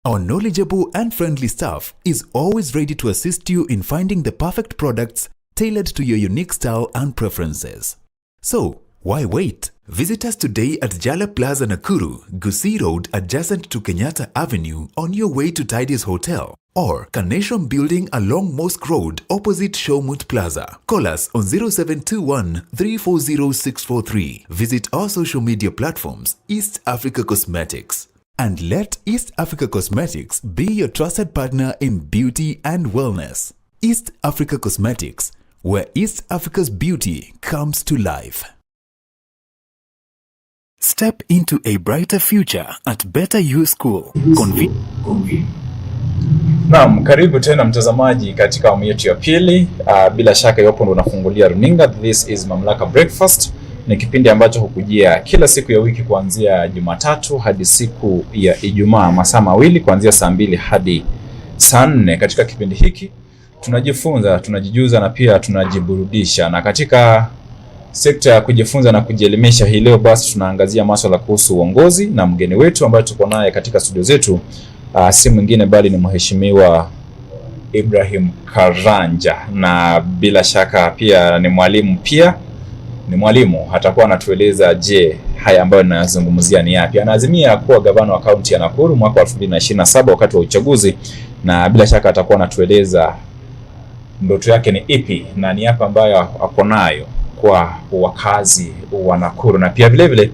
Our knowledgeable and friendly staff is always ready to assist you in finding the perfect products tailored to your unique style and preferences. So, why wait? Visit us today at Jala Plaza Nakuru, Gusii Road adjacent to Kenyatta Avenue on your way to Tidy's Hotel, or Carnation Building along Mosque Road opposite Showmut Plaza. Call us on 0721 340 643. Visit our social media platforms, East Africa Cosmetics. And let East Africa Cosmetics be your trusted partner in beauty and wellness. East Africa Cosmetics, where East Africa's beauty comes to life. Step into a brighter future at Better You School. Naam, karibu tena mtazamaji katika awamu yetu ya pili. Bila shaka iwapo ndo unafungulia runinga, this is Mamlaka Breakfast. Ni kipindi ambacho hukujia kila siku ya wiki kuanzia Jumatatu hadi siku ya Ijumaa, masaa mawili kuanzia saa 2 hadi saa 4. Katika kipindi hiki tunajifunza, tunajijuza na pia tunajiburudisha. Na katika sekta ya kujifunza na kujielimisha hii leo basi tunaangazia masuala kuhusu uongozi, na mgeni wetu ambaye tuko naye katika studio zetu si mwingine bali ni mheshimiwa Ibrahim Karanja, na bila shaka pia ni mwalimu atakuwa anatueleza je, haya ambayo ninazungumzia ni yapi. Anaazimia kuwa gavana wa kaunti ya Nakuru mwaka wa 2027 wakati wa uchaguzi, na bila shaka atakuwa anatueleza ndoto yake ni ipi na ni yapi ambayo ako nayo kwa wakazi wa Nakuru. Na pia vile vile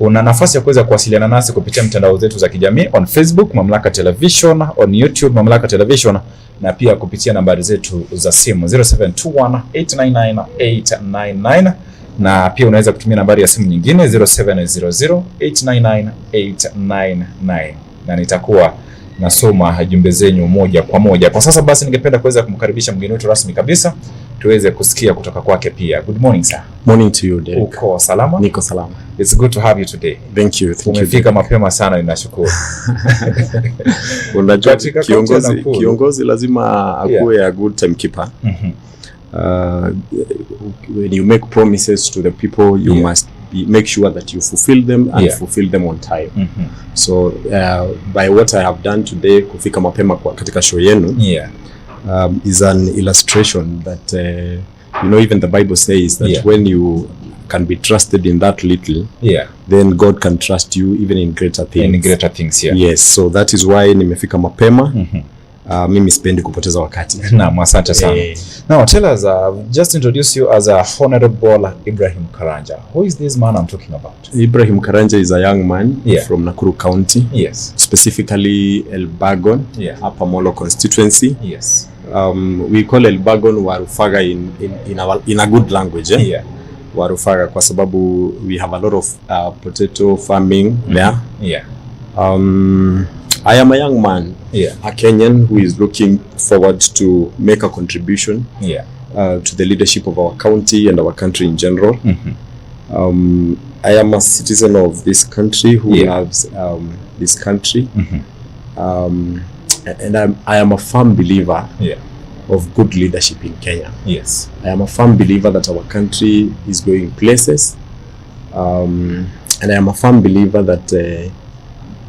una nafasi ya kuweza kuwasiliana nasi kupitia mitandao zetu za kijamii, on Facebook Mamlaka Television, on YouTube Mamlaka Television, na pia kupitia nambari zetu za simu 0721899899, na pia unaweza kutumia nambari ya simu nyingine 0700899899, na nitakuwa nasoma jumbe zenyu moja kwa moja. Kwa sasa basi ningependa kuweza kumkaribisha mgeni wetu rasmi kabisa tuweze kusikia kutoka kwake pia. Good morning sir. Morning to you, Derek. Uko salama? Niko salama. It's good to have you today. Thank you. Umefika mapema sana, ninashukuru. Unajua kiongozi lazima akuwe a good timekeeper. When you make promises to the people, you must make sure that you fulfill them and fulfill them on time. So by what I have done today, kufika mapema katika show yenu, is an illustration that even the Bible says that when you can be trusted in that little, then God can trust you even in greater things. In greater things, Yes, so that is why nimefika mapema. Mimi sipendi kupoteza wakati. Naam, asante sana. Now tell us, just introduce you as a Honorable Ibrahim Karanja. Who is this man I'm talking about? Ibrahim Karanja is a young man from Nakuru County. Yes. Specifically Elbagon, Upper Molo constituency. Yes. We call Elbagon Warufaga in a good language. Warufaga kwa sababu we have a lot of potato farming there. I am a young man, a Kenyan who is looking forward to make a contribution to the leadership of our county and our country in general. I am a citizen of this country who loves this country. And I am a firm believer of good leadership in Kenya. Yes. I am a firm believer that our country is going places. And I am a firm believer that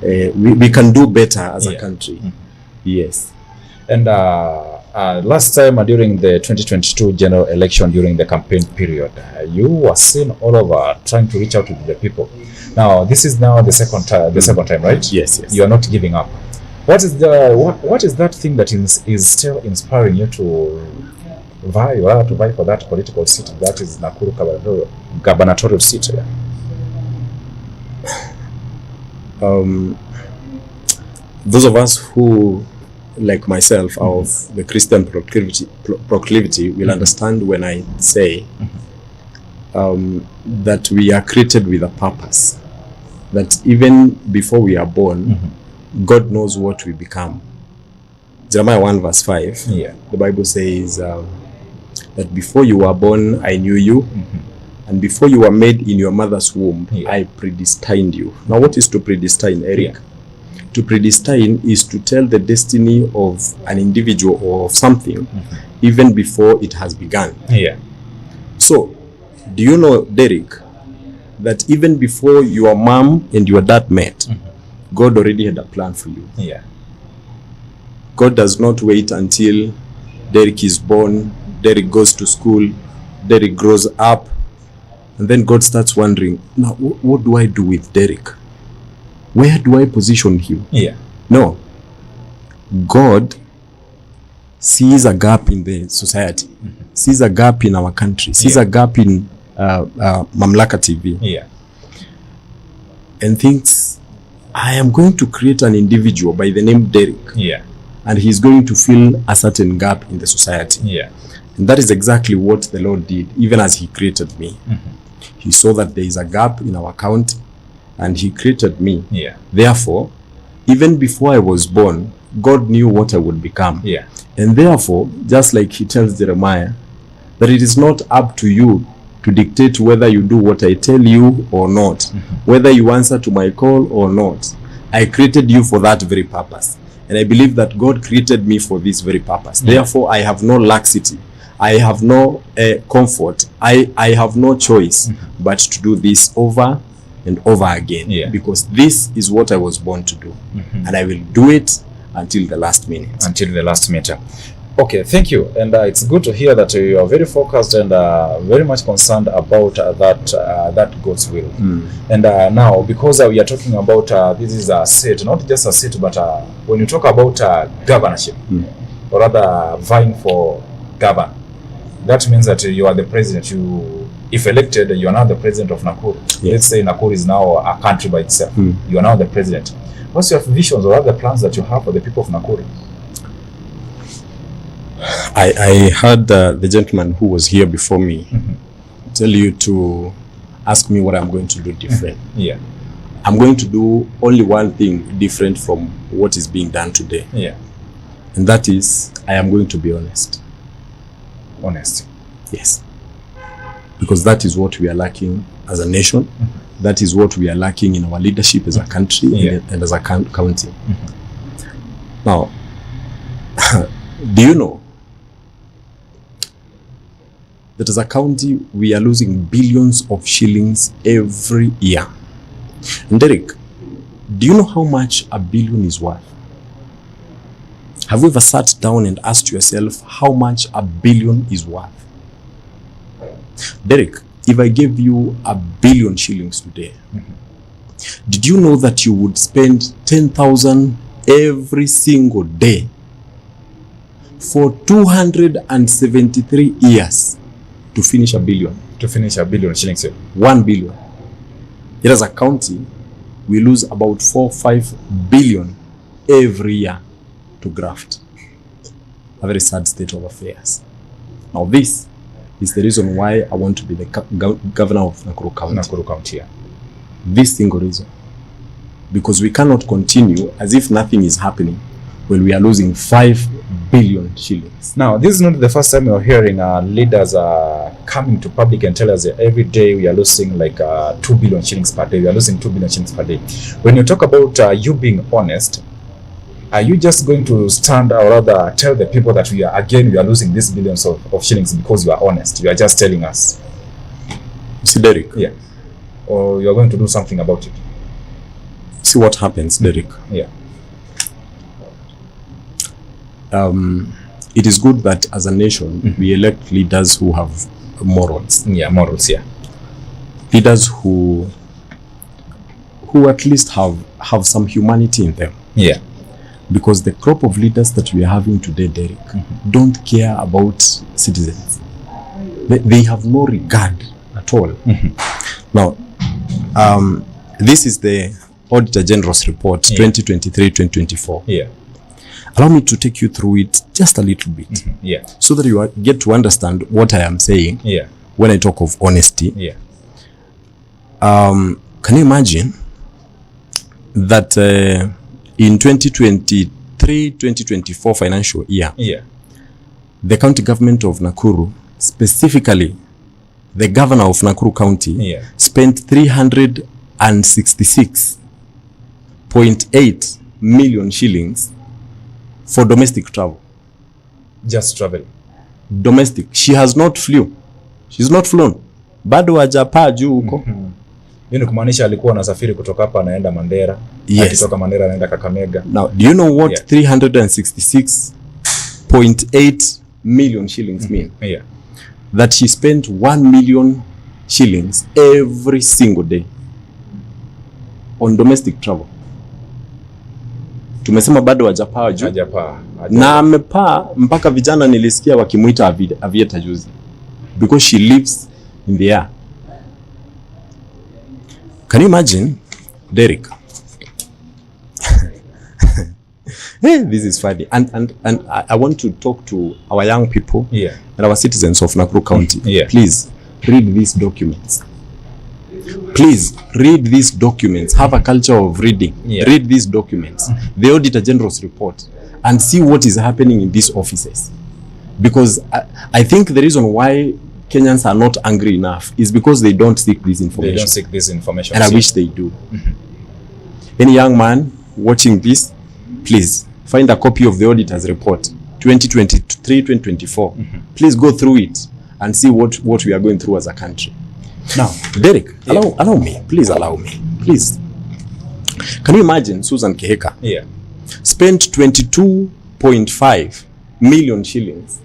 we can do better as a country. Yes. And last time during the 2022 general election, during the campaign period, you were seen all over trying to reach out to the people. Now this is now the second time, right? Yes. You are not giving up. What is that thing that is still inspiring you to vie for that political seat that is Nakuru gubernatorial seat? Those of us who, like myself, are of the Christian proclivity will understand when I say that we are created with a purpose, that even before we are born, God knows what we become. Jeremiah 1 verse 5, the Bible says that before you were born, I knew you. And before you were made in your mother's womb, I predestined you. Now, what is to predestine, Eric? To predestine is to tell the destiny of an individual or of something even before it has begun. So, do you know, Derek, that even before your mom and your dad met, God already had a plan for you? God does not wait until Derek is born, Derek goes to school, Derek grows up, and then God starts wondering, now what do I do with Derek? Where do I position him? No. God sees a gap in the society, sees a gap in our country, sees a gap in Mamlaka TV, and thinks, I am going to create an individual by the name Derek, and he's going to fill a certain gap in the society. And that is exactly what the Lord did, even as he created me. He saw that there is a gap in our county, and he created me. Therefore, even before I was born, God knew what I would become. And therefore, just like he tells Jeremiah, that it is not up to you to dictate whether you do what I tell you or not, whether you answer to my call or not. I created you for that very purpose. And I believe that God created me for this very purpose. Therefore, I have no laxity. I have no comfort. I have no choice but to do this over and over again, because this is what I was born to do. And I will do it until the last minute. Until the last minute. Okay, thank you. And it's good to hear that you are very focused and very much concerned about that God's will. And now, because we are talking about this is a seat, not just a seat, but when you talk about governorship, or rather vying for governor, that means that you are the president. If elected, you are now the president of Nakuru. Yes. Let's say Nakuru is now a country by itself. You are now the president. What's your visions or other plans that you have for the people of Nakuru? I heard the gentleman who was here before me tell you to ask me what I'm going to do different. Yeah. I'm going to do only one thing different from what is being done today. Yeah. And that is, I am going to be honest. Honest. Yes. Because that is what we are lacking as a nation. That is what we are lacking in our leadership as a country and as a county. Now, do you know that as a county, we are losing billions of shillings every year? And Derek, do you know how much a billion is worth? Have you ever sat down and asked yourself how much a billion is worth? Derek, if I gave you 1 billion shillings today, did you know that you would spend 10,000 every single day for 273 years to finish 1 billion? To finish 1 billion shillings. 1 billion. Yet as a county, we lose about 4-5 billion every year to graft. A very sad state of affairs. Now this is the reason why I want to be the governor of Nakuru County. Nakuru County, yeah. This single reason. Because we cannot continue as if nothing is happening when we are losing 5 billion shillings. Now, this is not the first time you're hearing leaders coming to public and tell us that every day we are losing like 2 billion shillings per day. We are losing 2 billion shillings per day. When you talk about you being honest, are you just going to stand or rather tell the people that we are losing these billions of shillings because you are honest? You are just telling us. See, Derek. Yeah. Or you are going to do something about it. See what happens, Derek. Yeah. It is good that as a nation we elect leaders who have morals. Yeah, morals, yeah. Leaders who at least have some humanity in them. Yeah. Because the crop of leaders that we are having today, Derek, don't care about citizens. They have no regard at all. Now, this is the Auditor General's report, 2023-2024. Yeah. Allow me to take you through it just a little bit. Yeah. So that you get to understand what I am saying when I talk of honesty. Yeah. Can you imagine that in 2023-2024 financial year, the county government of Nakuru, specifically the governor of Nakuru County, spent 366.8 million shillings for domestic travel. Just travel. Domestic. She has not flew. She's not flown. Bado hajapaa juu huko. Yeye kumaanisha alikuwa anasafiri kutoka hapa anaenda Mandera, akitoka Mandera anaenda Kakamega. Now, do you know what 366.8 million shillings mean? Yeah. That she spent 1 million shillings every single day on domestic travel. Tumesema bado hajapaa juu. Na amepaa mpaka vijana nilisikia wakimuita avieta juzi. Because she lives in the air. Can you imagine, Derek? Hey, this is funny. And I want to talk to our young people and our citizens of Nakuru County. Please read these documents. Please read these documents. Have a culture of reading. Read these documents. The Auditor General's report. And see what is happening in these offices. Because I think the reason why Kenyans are not angry enough is because they don't seek this information. They don't seek this information. And I wish they do. Any young man watching this, please find a copy of the auditor's report 2023-2024. Please go through it and see what we are going through as a country. Now, Derek, allow me. Please allow me. Please. Can you imagine Susan Keheka spent 22.5 million shillings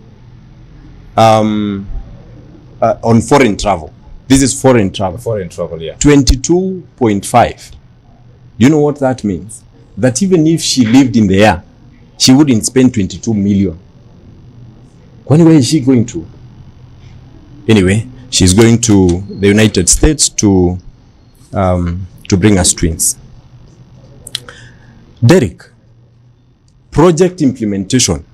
on foreign travel. This is foreign travel. Foreign travel, yeah. 22.5. You know what that means? That even if she lived in the air, she wouldn't spend 22 million. Where is she going to? Anyway, she's going to the United States to bring us twins. Derek, project implementation.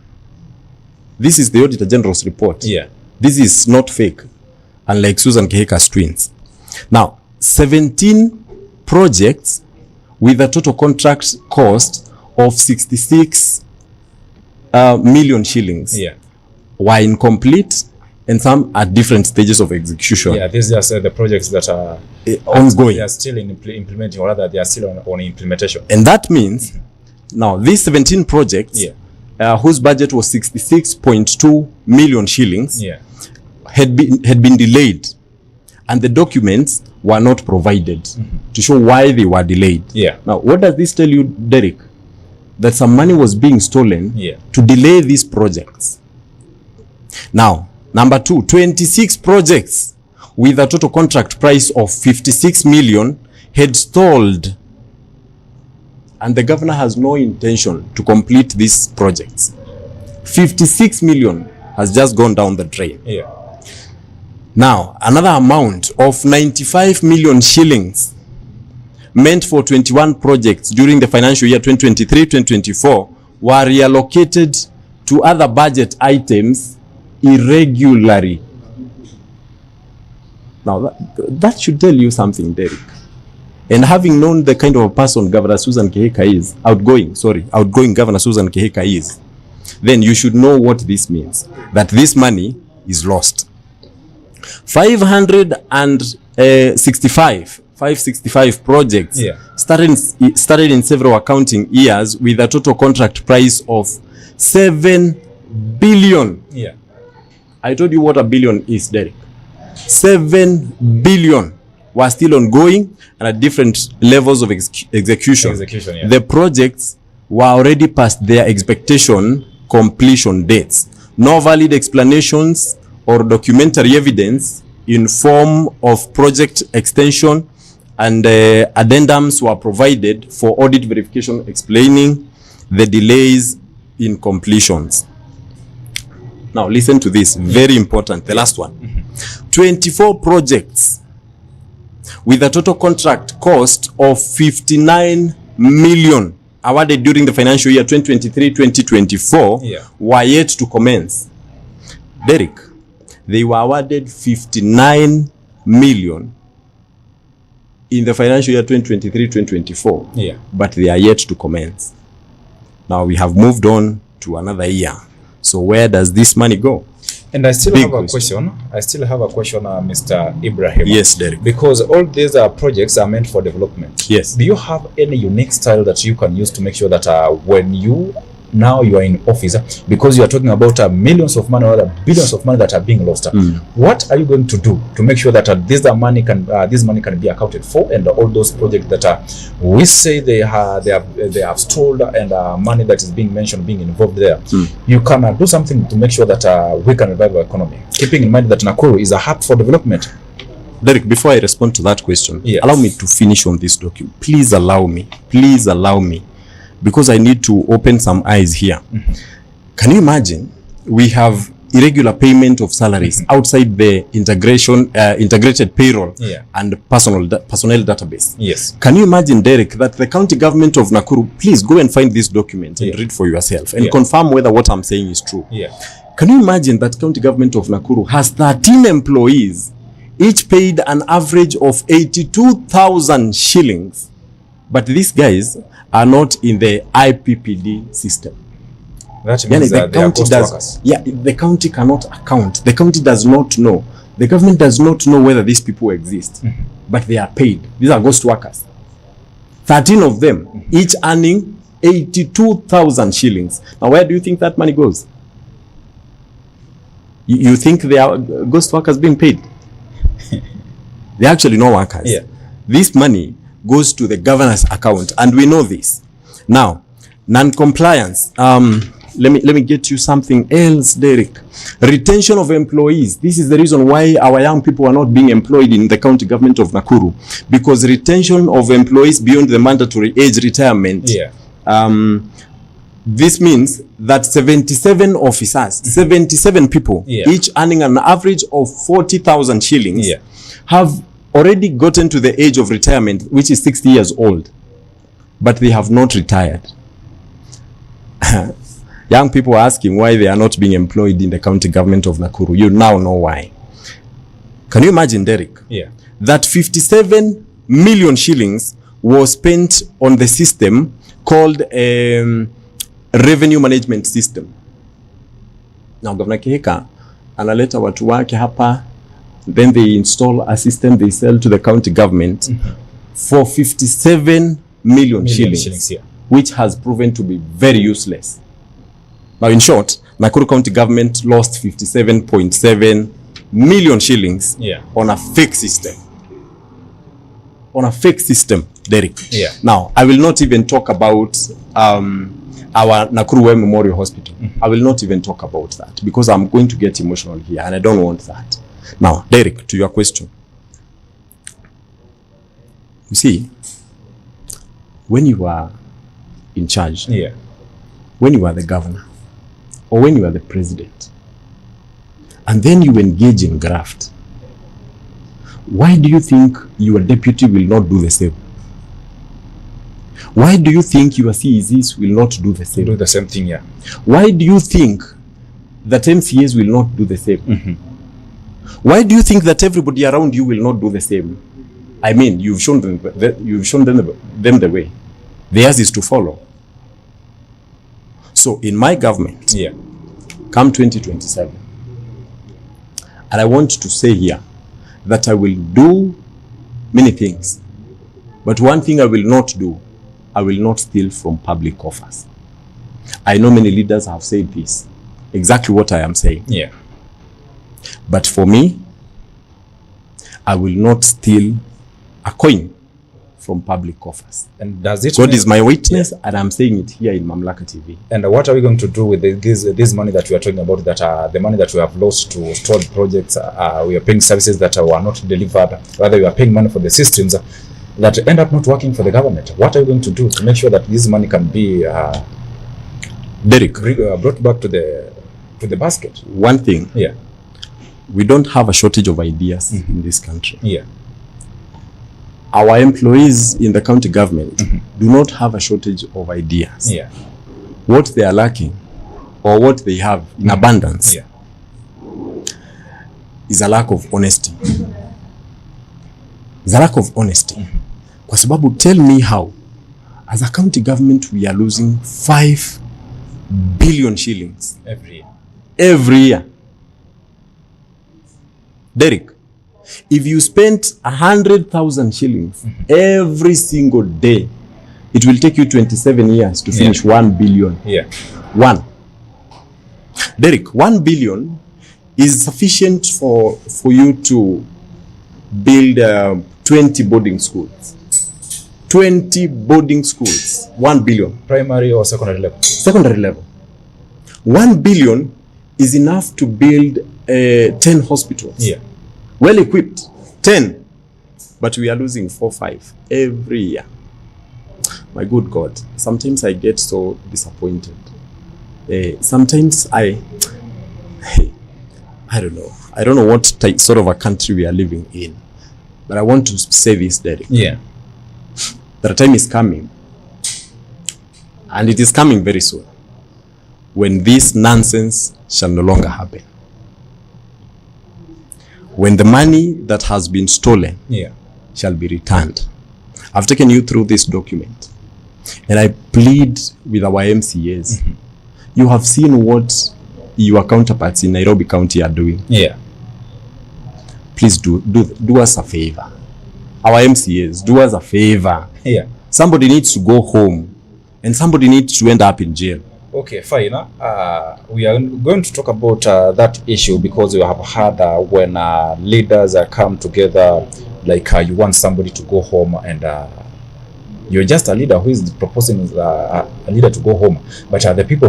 This is the Auditor General's report. Yeah. This is not fake, unlike Susan Keheka's twins. Now, 17 projects with a total contract cost of 66 million shillings were incomplete, and some at different stages of execution. Yeah, these are the projects that are ongoing. They are still in implementing, or rather, they are still on implementation. And that means now these 17 projects, whose budget was 66.2 million shillings, had been delayed, and the documents were not provided to show why they were delayed. Now, what does this tell you, Derek? That some money was being stolen to delay these projects. Now, number 2, 26 projects with a total contract price of 56 million had stalled, and the governor has no intention to complete these projects. 56 million has just gone down the drain. Now, another amount of 95 million shillings meant for 21 projects during the financial year 2023-2024 were reallocated to other budget items irregularly. Now, that should tell you something, Derek. And having known the kind of a person Governor Susan Keheka is, outgoing Governor Susan Keheka is, then you should know what this means, that this money is lost. 565 projects started in several accounting years with a total contract price of 7 billion. I told you what a billion is, Derek. 7 billion were still ongoing and at different levels of execution. The projects were already past their expectation completion dates. No valid explanations or documentary evidence in form of project extension and addendums were provided for audit verification explaining the delays in completions. Now listen to this, very important, the last one. 24 projects with a total contract cost of 59 million awarded during the financial year 2023-2024 were yet to commence. Derek, they were awarded 59 million in the financial year 2023-2024, but they are yet to commence. Now we have moved on to another year. So where does this money go? And I still have a question. Mr. Ibrahim. Yes, Derek. Because all these projects are meant for development. Yes. Do you have any unique style that you can use to make sure that when you are in office, because you are talking about millions of money or billions of money that are being lost, what are you going to do to make sure that this money can be accounted for, and all those projects that we say they have stolen and money that is being mentioned being involved there, you can do something to make sure that we can revive our economy, keeping in mind that Nakuru is a hub for development. Derek, before I respond to that question, allow me to finish on this document. Please allow me, because I need to open some eyes here. Can you imagine we have irregular payment of salaries outside the integrated payroll and personnel database? Can you imagine, Derek, that the county government of Nakuru, please go and find this document and read for yourself and confirm whether what I'm saying is true. Can you imagine that county government of Nakuru has 13 employees, each paid an average of 82,000 shillings, but these guys are not in the IPPD system. That means the county does. The county cannot account. The county does not know. The government does not know whether these people exist, but they are paid. These are ghost workers. 13 of them, each earning 82,000 shillings. Now, where do you think that money goes? You think they are ghost workers being paid? They're actually no workers. This money goes to the governor's account, and we know this. Now, non-compliance. let me get you something else, Derek. Retention of employees. This is the reason why our young people are not being employed in the county government of Nakuru, because retention of employees beyond the mandatory age retirement. This means that 77 officers, 77 people, each earning an average of 40,000 shillings, have already gotten to the age of retirement, which is 60 years old, but they have not retired. Young people are asking why they are not being employed in the county government of Nakuru. You now know why. Can you imagine, Derek? That 57 million shillings was spent on the system called revenue management system. Now Governor Kihika analeta watu wake hapa, then they install a system they sell to the county government for 57 million shillings, which has proven to be very useless. Now in short, Nakuru County government lost 57.7 million shillings on a fake system. On a fake system, Derek. Now, I will not even talk about our Nakuru Memorial Hospital. I will not even talk about that because I'm going to get emotional here and I don't want that. Now, Derek, to your question. You see, when you are in charge, when you are the governor, or when you are the president, and then you engage in graft, why do you think your deputy will not do the same? Why do you think your CECs will not do the same? Do the same thing, Why do you think that MCAs will not do the same? Why do you think that everybody around you will not do the same? I mean, you've shown them the way. Theirs is to follow. So in my government, come 2027, and I want to say here that I will do many things, but one thing I will not do, I will not steal from public coffers. I know many leaders have said this, exactly what I am saying. But for me, I will not steal a coin from public coffers. And does it God is my witness, and I'm saying it here in Mamlaka TV. And what are we going to do with this money that we are talking about, that the money that we have lost to stalled projects? We are paying services that were not delivered. Rather, we are paying money for the systems that end up not working for the government. What are we going to do to make sure that this money can be Derek, brought back to the basket? One thing, we don't have a shortage of ideas in this country. Our employees in the county government do not have a shortage of ideas. What they are lacking, or what they have in abundance, is a lack of honesty. Is a lack of honesty. Kwa sababu, tell me how, as a county government, we are losing 5 billion shillings every year. Derek, if you spent 100,000 shillings every single day, it will take you 27 years to finish 1 billion. One. Derek, 1 billion is sufficient for you to build 20 boarding schools. 20 boarding schools. 1 billion. Primary or secondary level? Secondary level. 1 billion is enough to build 10 hospitals. Well equipped, 10, but we are losing 4, 5 every year. My good God, sometimes I get so disappointed. Sometimes I don't know. I don't know what sort of a country we are living in, but I want to say this, Derek. That a time is coming, and it is coming very soon, when this nonsense shall no longer happen. When the money that has been stolen shall be returned. I've taken you through this document, and I plead with our MCAs. You have seen what your counterparts in Nairobi County are doing. Please do us a favor. Our MCAs, do us a favor. Somebody needs to go home, and somebody needs to end up in jail. Okay, fine. We are going to talk about that issue, because we have heard when leaders come together, like you want somebody to go home and You're just a leader who is proposing a leader to go home, but the people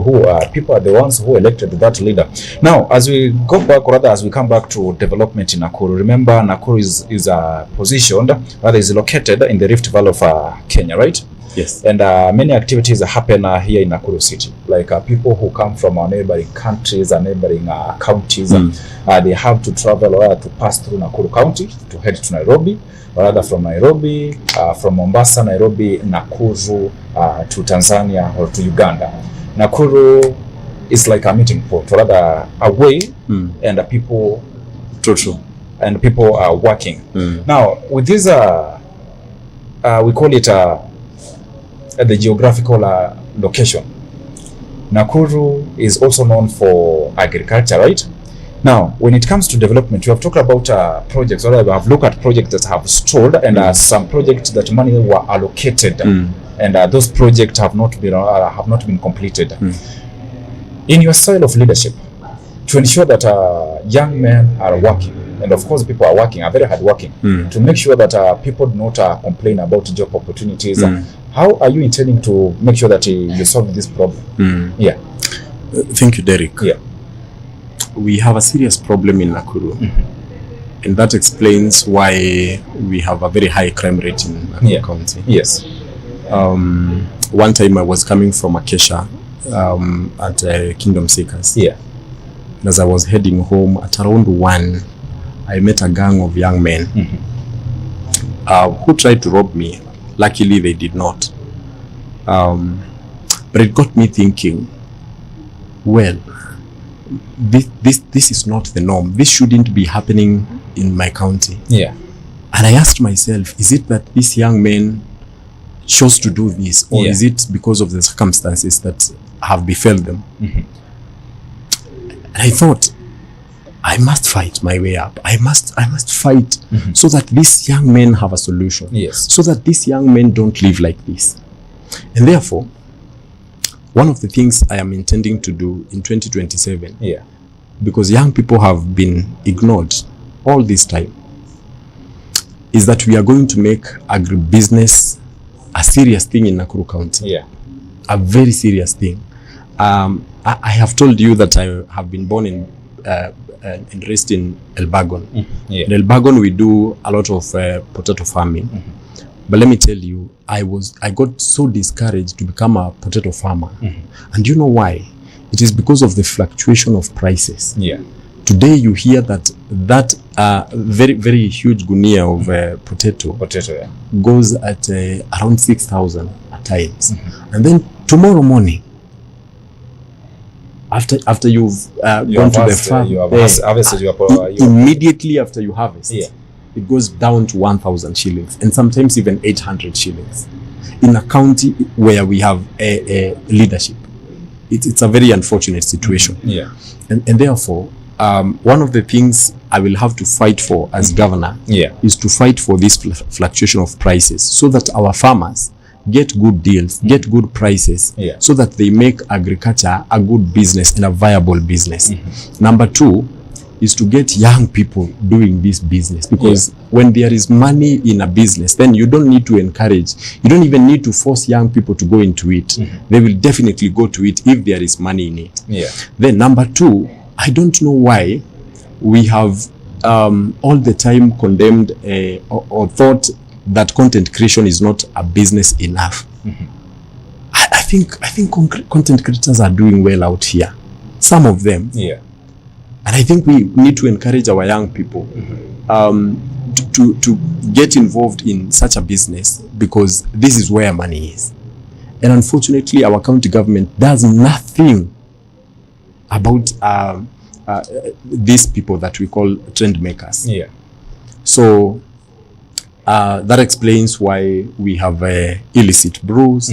are the ones who elected that leader. Now, as we go back, or rather, as we come back to development in Nakuru, remember Nakuru is positioned, rather is located in the Rift Valley of Kenya, right? Yes. And many activities happen here in Nakuru City. Like people who come from our neighboring countries and neighboring counties, they have to travel or to pass through Nakuru County to head to Nairobi, or rather from Nairobi, from Mombasa, Nairobi, Nakuru to Tanzania or to Uganda. Nakuru is like a meeting point, or rather a way, and people and people are working. Now, with this, we call it the geographical location. Nakuru is also known for agriculture, right? Now, when it comes to development, we have talked about projects, or we have looked at projects that have stalled, and some projects that money were allocated, and those projects have not been completed. In your style of leadership, to ensure that young men are working, and of course people are working, are very hard working, to make sure that people do not complain about job opportunities, how are you intending to make sure that you solve this problem? Yeah. Thank you, Derek. Yeah. We have a serious problem in Nakuru, and that explains why we have a very high crime rate in Nakuru County. Yes. One time I was coming from Acacia at Kingdom Seekers. Yeah. And as I was heading home at around 1, I met a gang of young men who tried to rob me. Luckily, they did not. But it got me thinking, well, this is not the norm. This shouldn't be happening in my county. Yeah. And I asked myself, is it that these young men chose to do this, or is it because of the circumstances that have befell them? And I thought, I must fight my way up. I must fight so that these young men have a solution. Yes. So that these young men don't live like this. And therefore, one of the things I am intending to do in 2027, because young people have been ignored all this time, is that we are going to make agribusiness a serious thing in Nakuru County. Yeah. A very serious thing. I have told you that I have been born in and raised in Elbagon. In Elbagon, we do a lot of potato farming. But let me tell you, I got so discouraged to become a potato farmer. And you know why? It is because of the fluctuation of prices. Today you hear that very, very huge gunia of potato goes at around 6,000 at times. And then tomorrow morning, after you've gone to the farm, immediately after you harvest, it goes down to 1,000 shillings and sometimes even 800 shillings in a county where we have a leadership. It's a very unfortunate situation. And therefore, one of the things I will have to fight for as governor is to fight for this fluctuation of prices, so that our farmers get good deals, get good prices, so that they make agriculture a good business and a viable business. Number 2 is to get young people doing this business, because when there is money in a business, then you don't need to encourage, you don't even need to force young people to go into it. They will definitely go to it if there is money in it. Then number 2, I don't know why we have all the time condemned or thought that content creation is not a business enough. I think content creators are doing well out here, some of them. And I think we need to encourage our young people to get involved in such a business, because this is where money is. And unfortunately, our county government does nothing about these people that we call trend makers. So that explains why we have illicit brews.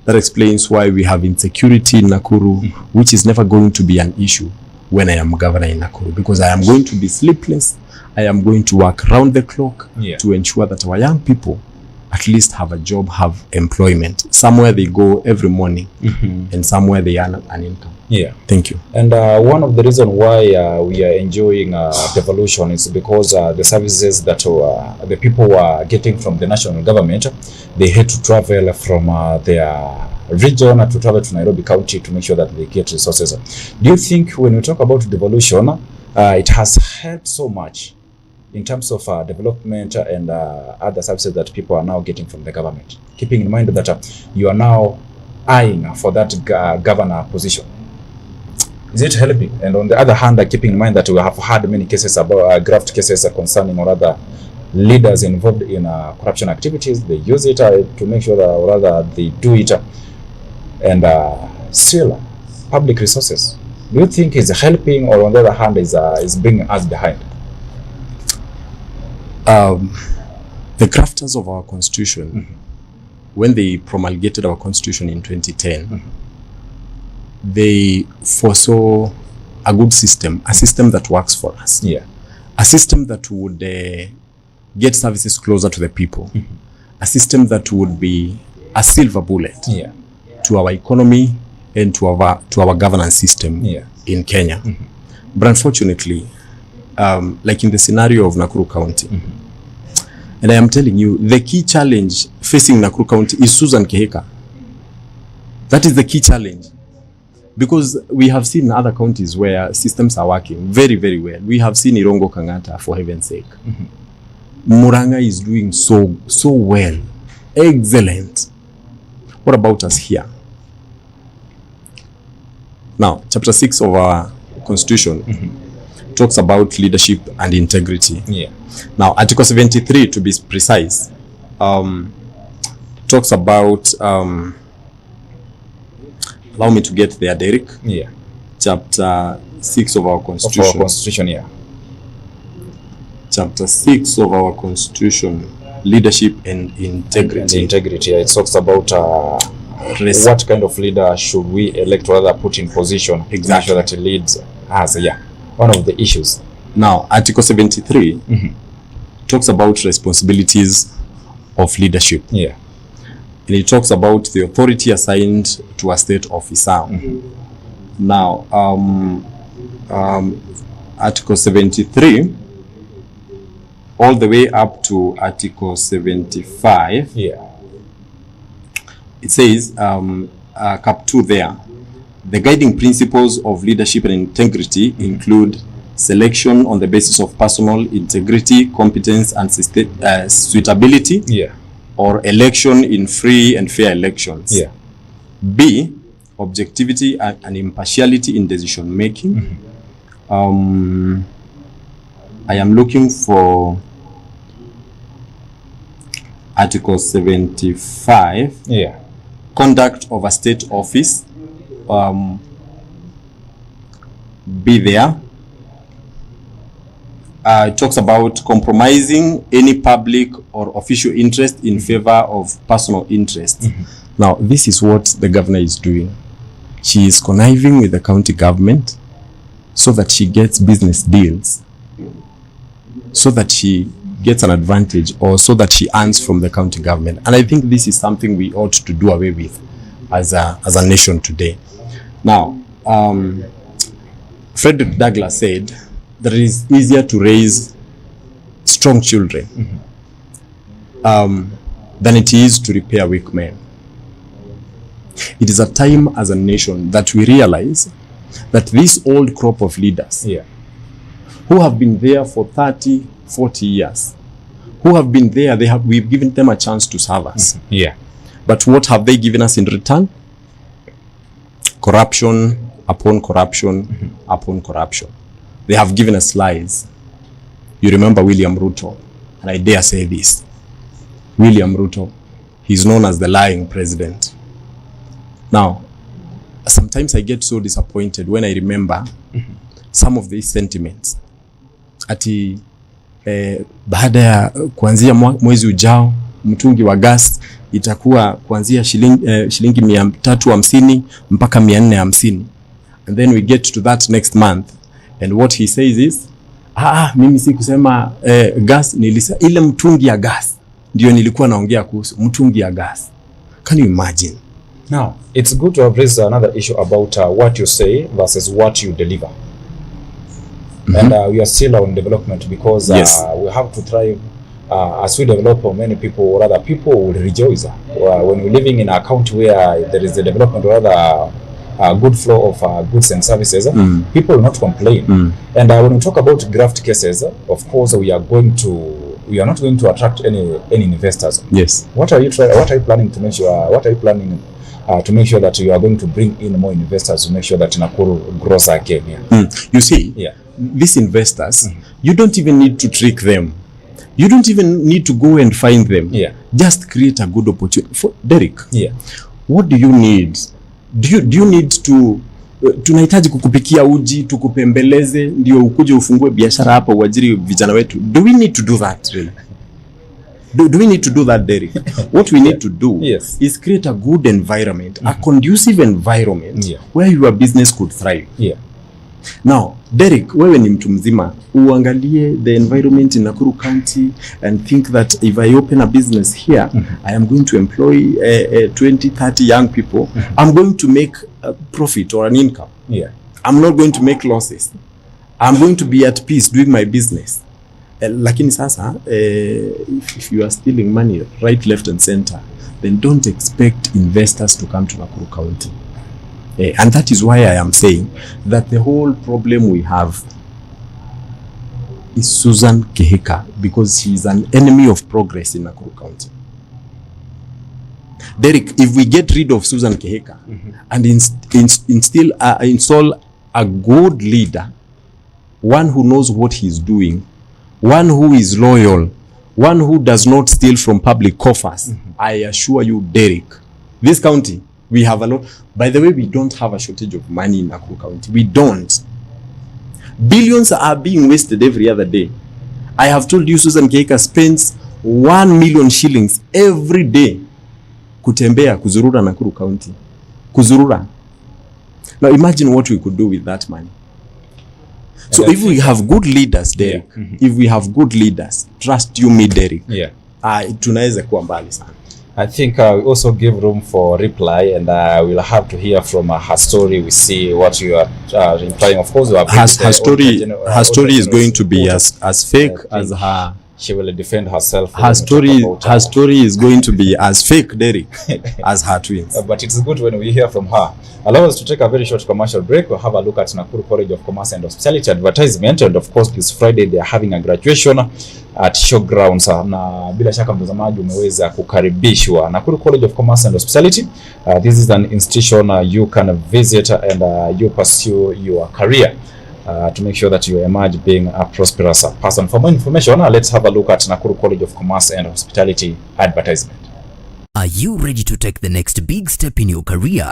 That explains why we have insecurity in Nakuru, which is never going to be an issue when I am governor in Nakuru, because I am going to be sleepless. I am going to work round the clock to ensure that our young people at least have a job, have employment. Somewhere they go every morning, and somewhere they earn an income. Yeah. Thank you. And one of the reasons why we are enjoying devolution is because the services that the people are getting from the national government, they had to travel from their region to travel to Nairobi County to make sure that they get resources. Do you think when we talk about devolution, it has helped so much in terms of development and other services that people are now getting from the government, keeping in mind that you are now eyeing for that governor position? Is it helping? And on the other hand, keeping in mind that we have had many cases about graft cases concerning or other leaders involved in corruption activities, they use it to make sure that, or rather they do it and steal public resources. Do you think it's helping, or on the other hand is bringing us behind? The crafters of our constitution, when they promulgated our constitution in 2010, they foresaw a good system, a system that works for us. Yeah. A system that would get services closer to the people. A system that would be a silver bullet to our economy and to our governance system in Kenya. But unfortunately, like in the scenario of Nakuru County, and I am telling you, the key challenge facing Nakuru County is Susan Kehika. That is the key challenge. Because we have seen other counties where systems are working very, very well. We have seen Irongo Kangata, for heaven's sake. Muranga is doing so well. Excellent. What about us here? Now, chapter 6 of our constitution talks about leadership and integrity. Yeah. Now, Article 73, to be precise, talks about allow me to get there, Derek. Yeah. Chapter 6 of our constitution. Of our constitution, yeah. Chapter 6 of our constitution, leadership and integrity. And integrity, yeah. It talks about what kind of leader should we elect, or rather put in position to make sure that he leads us. Yeah. One of the issues. Now, Article 73 talks about responsibilities of leadership. Yeah. And it talks about the authority assigned to a state officer. Now, Article 73, all the way up to Article 75, it says, Cap 2 there, the guiding principles of leadership and integrity include selection on the basis of personal integrity, competence, and suitability. Yeah. Or election in free and fair elections. Yeah. B, objectivity and impartiality in decision making. I am looking for Article 75. Yeah. Conduct of a state office. Be there. It talks about compromising any public or official interest in favor of personal interest. Now, this is what the governor is doing. She is conniving with the county government so that she gets business deals, so that she gets an advantage, or so that she earns from the county government. And I think this is something we ought to do away with as a nation today. Now, Frederick Douglass said that it is easier to raise strong children than it is to repair weak men. It is a time as a nation that we realize that this old crop of leaders who have been there for 30, 40 years, who have been there, we've given them a chance to serve us. But what have they given us in return? Corruption upon corruption upon corruption. They have given us lies. You remember William Ruto, and I dare say this. William Ruto, he's known as the lying president. Now, sometimes I get so disappointed when I remember some of these sentiments. Ati baada ya kuanzia mwezi ujao mtungi wa gas itakuwa kuanzia shilingi 350 mpaka 450. And then we get to that next month. And what he says is, mimi si kusema gas, nilisa ile mtungi ya gas ndio nilikuwa naongea kuhusu mtungi ya gas. Can you imagine? Now, it's good to have raised another issue about what you say versus what you deliver. And we are still on development because we have to thrive. As we develop, many people, or other people, will rejoice. When we're living in a country where there is a development or other good flow of goods and services, people will not complain. And when we talk about graft cases, of course, we are not going to attract any investors. Yes. What are you planning to make sure? What are you planning to make sure that you are going to bring in more investors to make sure that Nakuru grows again? You see, these investors, you don't even need to trick them. You don't even need to go and find them. Just create a good opportunity. For Derek, what do you need? Do you need to tunahitaji kukupikia uji, tukupembeleze ndio ukuje ufungue biashara hapa uajiri vijana wetu? Do we need to do that really? Do we need to do that, Derek? What we need to do is create a good environment, a conducive environment where your business could thrive. Now, Derek, wewe ni mtu mzima, uangalie the environment in Nakuru County and think that if I open a business here, I am going to employ 20, 30 young people. I'm going to make a profit or an income. I'm not going to make losses. I'm going to be at peace doing my business. Lakini sasa, if you are stealing money right, left and center, then don't expect investors to come to Nakuru County. And that is why I am saying that the whole problem we have is Susan Kehika, because she is an enemy of progress in Nakuru County. Derek, if we get rid of Susan Kehika and install a good leader, one who knows what he's doing, one who is loyal, one who does not steal from public coffers, I assure you, Derek, this county, we have a lot. By the way, we don't have a shortage of money in Nakuru County. We don't. Billions are being wasted every other day. I have told you Susan Kehika spends 1 million shillings every day kutembea, kuzurura Nakuru County. Kuzurura. Now imagine what we could do with that money. So if we have good leaders, Derek, if we have good leaders, trust you me, Derek, tunaweza kuwa mbali sana. I think we also give room for reply, and we'll have to hear from her story. We see what you are implying. Of course, her story is going to be as fake as her. She will defend herself. Her story is going to be as fake, Derek, as her twins. But it's good when we hear from her. Allow us to take a very short commercial break. We'll have a look at Nakuru College of Commerce and Hospitality advertisement, and of course this Friday they are having a graduation at Showgrounds. Na bila shaka mtazamaji umeweza kukaribishwa Nakuru College of Commerce and Hospitality. This is an institution you can visit and you pursue your career to make sure that you emerge being a prosperous person. For more information, let's have a look at Nakuru College of Commerce and Hospitality advertisement. Are you ready to take the next big step in your career?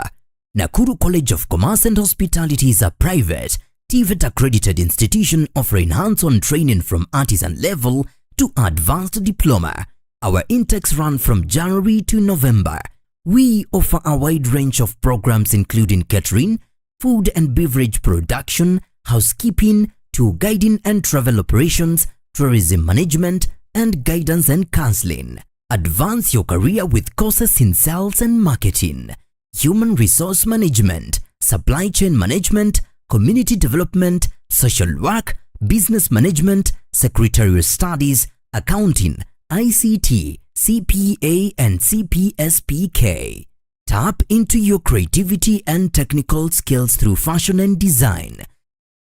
Nakuru College of Commerce and Hospitality is a private, TVET accredited institution offering hands-on training from artisan level to advanced diploma. Our intakes run from January to November. We offer a wide range of programs including catering, food and beverage production, housekeeping, tour guiding and travel operations, tourism management, and guidance and counseling. Advance your career with courses in sales and marketing, human resource management, supply chain management, community development, social work, business management, secretarial studies, accounting, ICT, CPA and CPSPK. Tap into your creativity and technical skills through fashion and design,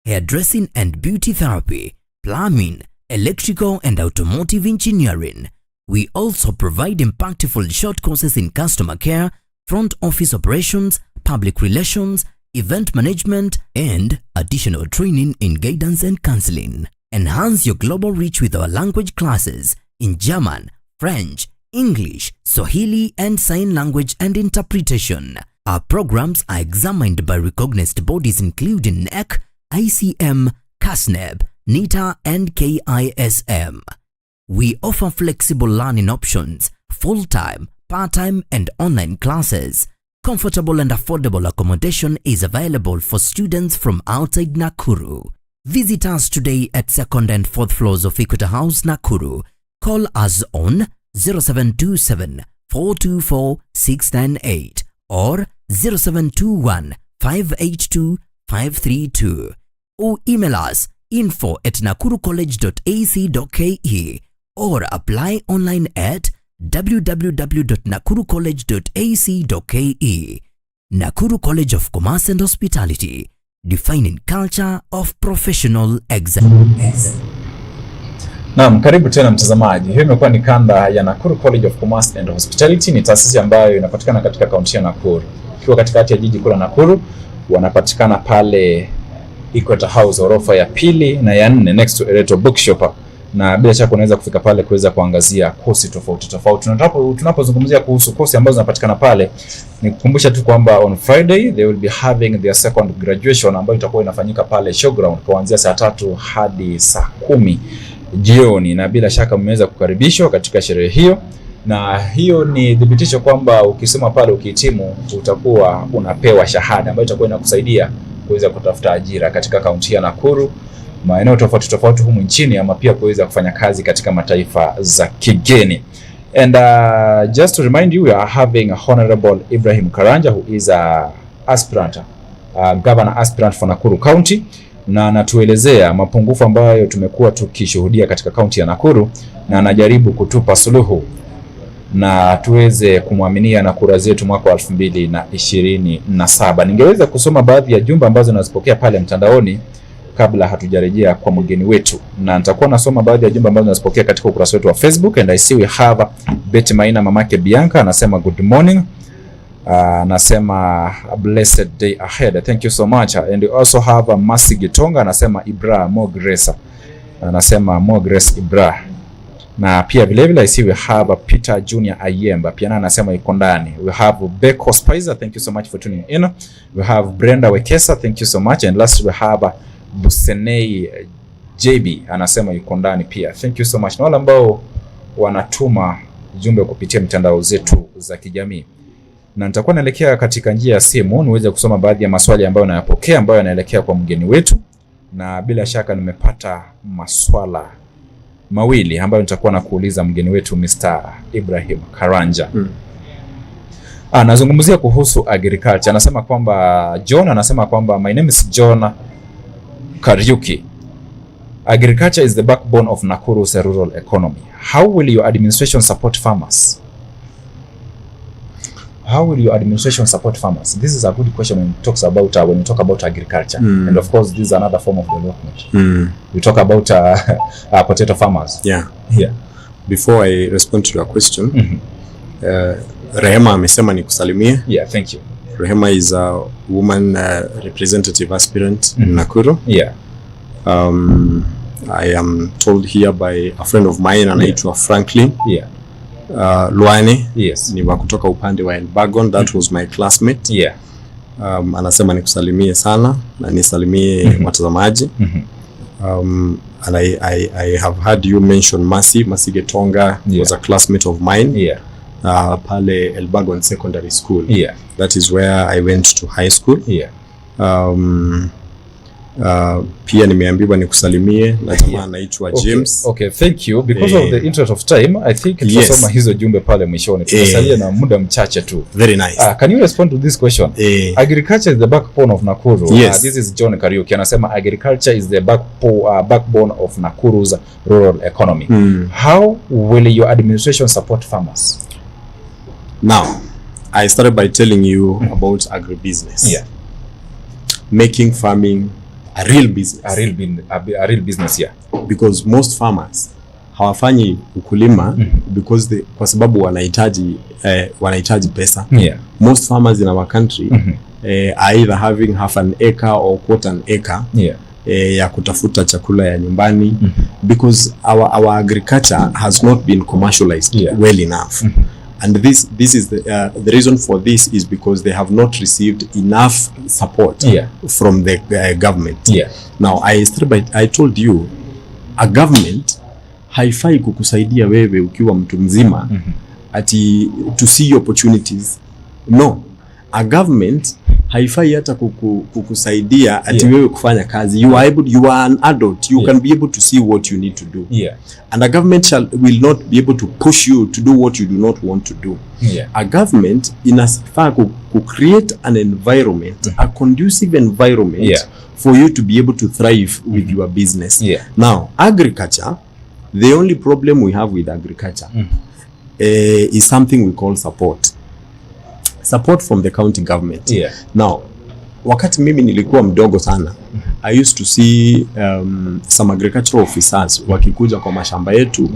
hairdressing and beauty therapy, plumbing, electrical and automotive engineering. We also provide impactful short courses in customer care, front office operations, public relations, event management, and additional training in guidance and counseling. Enhance your global reach with our language classes in German, French, English, Swahili, and sign language and interpretation. Our programs are examined by recognized bodies including NEC, ICM, CASNEB, NITA, and KISM. We offer flexible learning options, full-time, part-time, and online classes. Comfortable and affordable accommodation is available for students from outside Nakuru. Visit us today at 2nd and 4th floors of Equator House, Nakuru. Call us on 0727 424 698 or 0721 582 532, or email us info@nakurucollege.ac.ke or apply online at www.nakurucollege.ac.ke. Nakuru College of Commerce and Hospitality, defining culture of professional excellence. Naam, karibu tena mtazamaji. Hiyo imekuwa ni kanda ya Nakuru College of Commerce and Hospitality. Ni taasisi ambayo inapatikana katika kaunti ya Nakuru. Ikiwa katikati ya jiji kuu la Nakuru, wanapatikana pale Equator House orofa ya pili na ya 4 next to Ereto Bookshop. Na bila shaka unaweza kufika pale kuweza kuangazia kosi tofauti. Tunapozungumzia kuhusu kosi ambazo zinapatikana pale, nikukumbusha tu kwamba on Friday they will be having their second graduation ambayo itakuwa inafanyika pale showground kuanzia saa 3 hadi saa 10 jioni, na bila shaka mmeweza kukaribishwa katika sherehe hiyo, na hiyo ni dhibitisho kwamba ukisema pale ukihitimu utakuwa unapewa shahada ambayo itakuwa inakusaidia kuweza kutafuta ajira katika kaunti ya Nakuru, maeneo tofauti humu nchini, ama pia kuweza kufanya kazi katika mataifa za kigeni. And just to remind you, we are having a Honorable Ibrahim Karanja, who is a aspirant, governor aspirant for Nakuru County, na anatuelezea mapungufu ambayo tumekuwa tukishuhudia katika kaunti ya Nakuru, na anajaribu kutupa suluhu na tuweze kumwaminia na kura zetu mwaka 2027. Ningeweza kusoma baadhi ya jumbe ambazo nazipokea pale mtandaoni kabla hatujarejea kwa mgeni wetu, na nitakuwa nasoma baadhi ya jumbe ambazo nazipokea katika ukurasa wetu wa Facebook. And I see we have Betty Maina, mamake Bianca, anasema good morning. Anasema a blessed day ahead, thank you so much. And we also have Masi Gitonga, anasema Ibra more grace, anasema more grace Ibra. Na pia vile vile I see we have Peter Junior Ayemba, pia anasema yuko ndani. We have Beko Spicer, thank you so much for tuning in. We have Brenda Wekesa, thank you so much. And last we have Busenei JB, anasema yuko ndani pia, thank you so much. Na wale ambao wanatuma jumbe kupitia mitandao zetu za kijamii, na nitakuwa naelekea katika njia ya simu niweze kusoma baadhi ya maswali ambayo nayapokea ambayo yanaelekea kwa mgeni wetu, na bila shaka nimepata maswala mawili ambayo nitakuwa na kuuliza mgeni wetu Mr. Ibrahim Karanja. Anazungumzia kuhusu agriculture. Anasema kwamba my name is John Kariuki. Agriculture is the backbone of Nakuru's rural economy. How will your administration support farmers? How will your administration support farmers? This is a good question when you talk about agriculture. And of course, this is another form of development. We talk about potato farmers. Yeah. Before I respond to your question, Rehema amesema nikusalimie. Yeah, thank you. Rehema is a woman representative aspirant in Nakuru. Yeah. I am told here by a friend of mine anaitwa Franklin. Yeah. Luane. Yes. Ni wa kutoka upande wa Elbagon. That was my classmate. Yeah. Anasema nikusalimie sana na nisalimie watazamaji. And I have heard you mention Masi Getonga. Was a classmate of mine. Yeah. Pale Elbagon Secondary School. Yeah. That is where I went to high school. Yeah. Pia nimeambiwa nikusalimie na jamaa anaitwa James. Okay, thank you. Because of the interest of time, I think tutasoma hizo jumbe pale mwishoni. Tunasalia na muda mchache tu. Very nice. Can you respond to this question? Agriculture is the backbone of Nakuru. Yes. This is John Kariuki. Anasema agriculture is the backbone of Nakuru's rural economy. How will your administration support farmers? Now, I started by telling you about agribusiness. Yeah. Making farming a real business. A real business, yeah. Because most farmers hawafanyi ukulima because kwa sababu wanahitaji pesa. Yeah. Most farmers in our country are either having half an acre or quarter an acre. Yeah. Ya kutafuta chakula ya nyumbani because our agriculture has not been commercialized well enough. And this is the reason for this is because they have not received enough support from the government. Yeah. Now I told you a government haifai kukusaidia wewe ukiwa mtu mzima ati to see opportunities. No, a government haifai hata kukusaidia ati wewe kufanya kazi. You are an adult, you can be able to see what you need to do, and a government will not be able to push you to do what you do not want to do. A government inafaa ku create an environment, a conducive environment for you to be able to thrive with your business. Now agriculture, the only problem we have with agriculture is something we call support from the county government. Now wakati mimi nilikuwa mdogo sana, I used to see some agricultural officers wakikuja kwa mashamba yetu,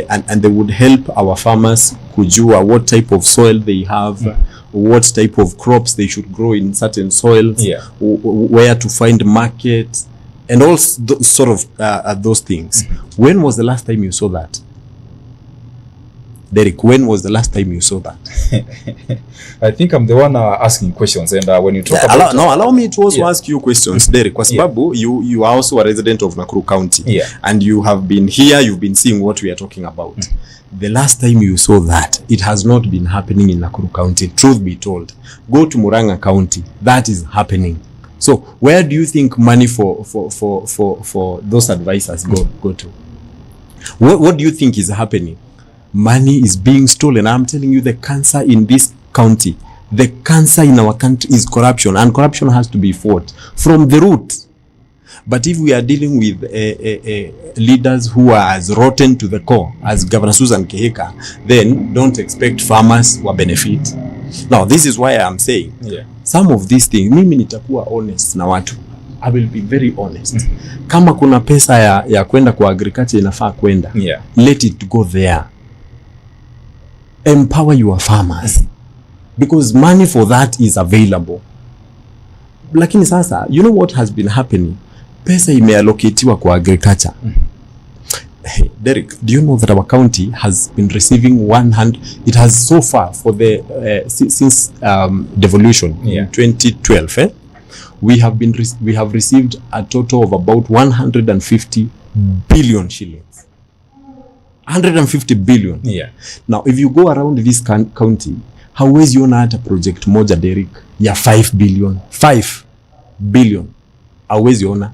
and they would help our farmers kujua what type of soil they have, what type of crops they should grow in certain soils, where to find market, and all sort of those things. When was the last time you saw that? Derek, when was the last time you saw that? I think I'm the one asking questions, and when you talk about... allow me to also ask you questions, Derek, kwa sababu you are also a resident of Nakuru County, and you have been here, you've been seeing what we are talking about. The last time you saw that, it has not been happening in Nakuru County, truth be told. Go to Murang'a County, that is happening. So where do you think money for those advisors go to? What do you think is happening? Money is being stolen. I'm telling you, the cancer in this county, the cancer in our country is corruption, and corruption has to be fought from the root. But if we are dealing with leaders who are as rotten to the core as Governor Susan Kehika, then don't expect farmers to benefit. Now, this is why I'm saying some of these things, mimi nitakuwa honest na watu. I will be very honest. Kama kuna pesa ya kwenda kwa agriculture inafaa kwenda, let it go there. Empower your farmers, because money for that is available. Lakini sasa, you know what has been happening? Pesa imeallocatiwa kwa agriculture. Hey, Derek, do you know that our county has been receiving 100? It has so far for the since devolution in 2012. We have received a total of about 150 billion shillings. 150 billion. Now, if you go around this county, hauwezi ona hata project moja, Derek, ya 5 billion. 5 billion. Hauwezi ona.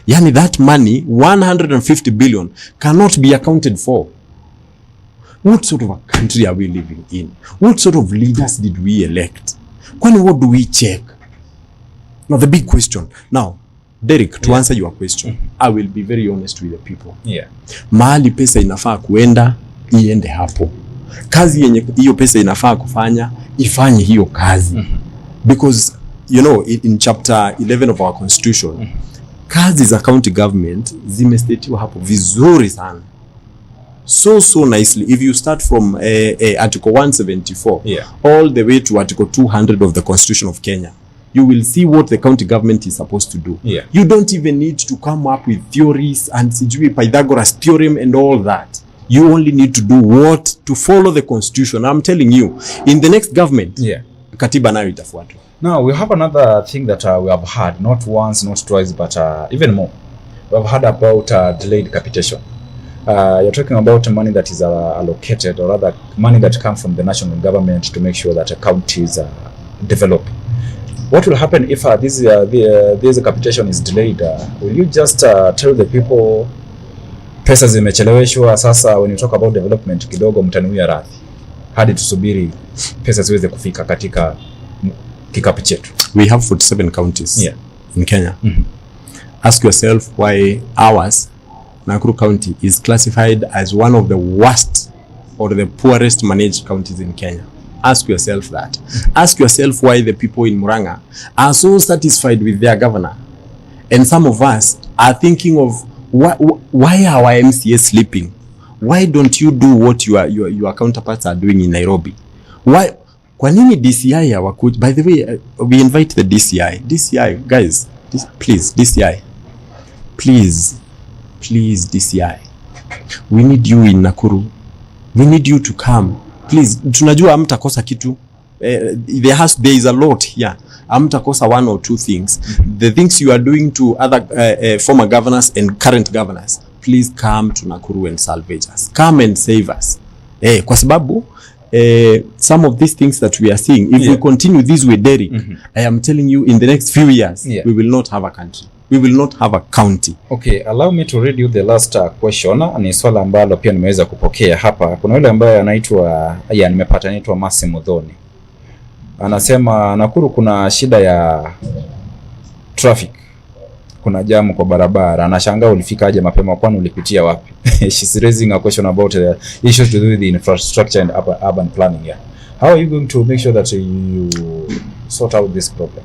Yani that money, 150 billion, cannot be accounted for. What sort of a country are we living in? What sort of leaders did we elect? Kwani what do we check? Now, the big question. Now, Derek, to answer your question, I will be very honest with the people. Mahali pesa inafaa kuenda, iende hapo. Kazi yenye hiyo pesa inafaa kufanya, ifanye hiyo kazi. Because, you know, in chapter 11 of our constitution, kazi za county government zimestatiwa hapo vizuri sana. So nicely. If you start from Article 174 all the way to Article 200 of the Constitution of Kenya, you will see what the county government is supposed to do. You don't even need to come up with theories and sijui Pythagoras theorem and all that. You only need to do what? To follow the constitution. I'm telling you, in the next government, katiba nayo itafuatwa. Now, we have another thing that we have had, not once, not twice, but even more. We have heard about delayed capitation. You're talking about money that is allocated, or rather money that comes from the national government to make sure that counties develop. What will happen if this capitation is delayed? Will you just tell the people pesa zimecheleweshwa, sasa when you talk about development kidogo mtanuia radhi hadi tusubiri pesa ziweze kufika katika kikapu chetu? We have 47 counties in Kenya. Ask yourself why ours, Nakuru County, is classified as one of the worst or the poorest managed counties in Kenya. Ask yourself that. Ask yourself why the people in Murang'a are so satisfied with their governor. And some of us are thinking of why are our MCAs sleeping? Why don't you do what your counterparts are doing in Nairobi? Why? Kwa nini DCI hawakuja? By the way, we invite the DCI. DCI, guys, please, DCI. Please, DCI. We need you in Nakuru. We need you to come. Please, tunajua hamtakosa kitu. There is a lot here. Hamtakosa one or two things. The things you are doing to other former governors and current governors, please come to Nakuru and salvage us. Come and save us. Kwa sababu some of these things that we are seeing, if we continue this way, Derek, I am telling you, in the next few years, we will not have a country. We will not have a county. Okay, allow me to read you the last question. Ni swala ambalo pia nimeweza kupokea hapa. Kuna yule ambaye anaitwa, nimepata, anaitwa Massimo Dhoni. Anasema Nakuru kuna shida ya traffic. Kuna jamu kwa barabara. Anashangaa ulifika aje mapema, kwani ulipitia wapi? She's raising a question about the issues to do with the infrastructure and urban planning. Yeah. How are you going to make sure that you sort out this problem?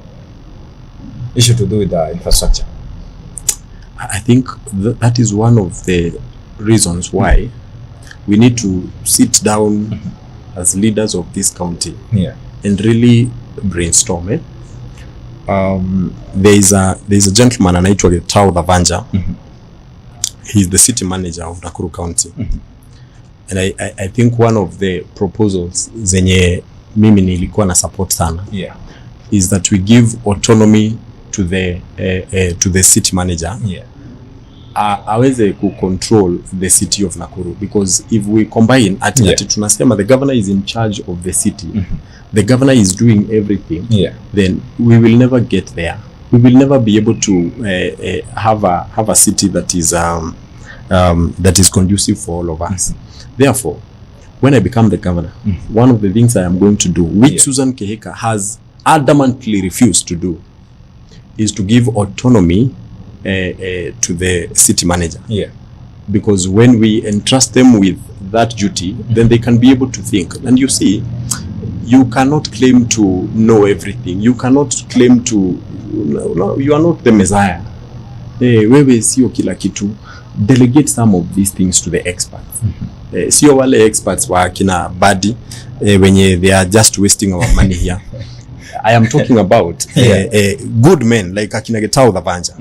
Issue to do with the infrastructure. I think that is one of the reasons why we need to sit down as leaders of this county and really brainstorm. There is a gentleman anaitwa Getao Dhavanja. He's the city manager of Nakuru County. And I think one of the proposals zenye mimi nilikuwa na support sana is that we give autonomy to the city manager. Aweze ku control the city of Nakuru, because if we combine ati tunasema the governor is in charge of the city, the governor is doing everything, then we will never get there. We will never be able to have a city that is conducive for all of us. Therefore, when I become the governor, one of the things I am going to do, which Susan Kehika has adamantly refused to do, is to give autonomy to the city manager. Because when we entrust them with that duty, then they can be able to think. And you see, you cannot claim to know everything. You cannot claim to, you are not the Messiah. Wewe sio kila kitu. Delegate some of these things to the experts. Sio wale experts wa kina badi wenye they are just wasting our money here. I am talking about good men like akina Getao Dhavanja.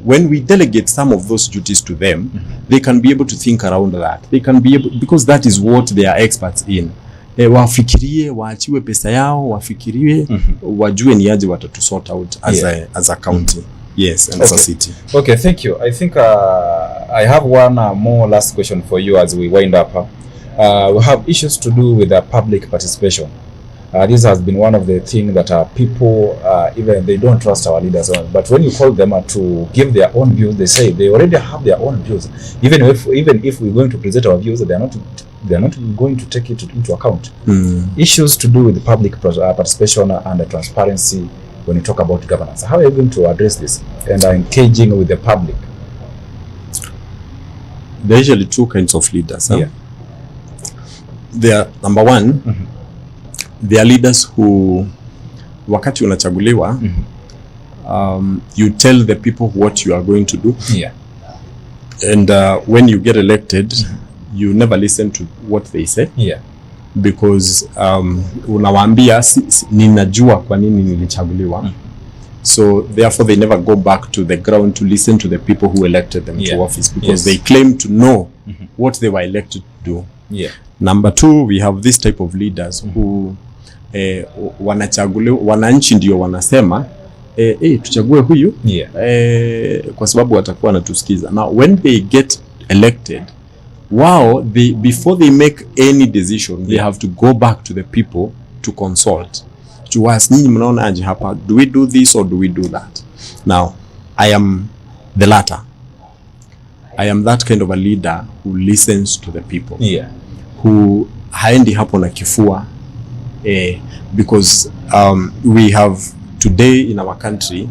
When we delegate some of those duties to them, they can be able to think around that. They can be able, because that is what they are experts in. Wafikirie, waachiwe pesa yao, wafikirie, wajue ni aje watatu sort out as a county. Yes, and as a city. Okay, thank you. I think I have one more last question for you as we wind up. We have issues to do with public participation. This has been one of the things that people, even they don't trust our leaders on. But when you call them to give their own views, they say they already have their own views. Even if we're going to present our views, they are not going to take it into account. Issues to do with the public participation and the transparency when you talk about governance. How are you going to address this and engaging with the public? There are usually two kinds of leaders. They are, number one, they are leaders who, wakati unachaguliwa, you tell the people what you are going to do. And when you get elected, you never listen to what they say. Because unawaambia ninajua kwa nini nilichaguliwa. So therefore they never go back to the ground to listen to the people who elected them to office, because they claim to know what they were elected to do. Number two, we have this type of leaders who wanachaguliwa, wananchi ndio wanasema tuchague huyu kwa sababu watakuwa natusikiza. Now when they get elected, wow, before they make any decision, they have to go back to the people to consult, to ask, nyinyi mnaona aje hapa, do we do this or do we do that? Now I am the latter. I am that kind of a leader who listens to the people, who haendi hapo na kifua, because we have today in our country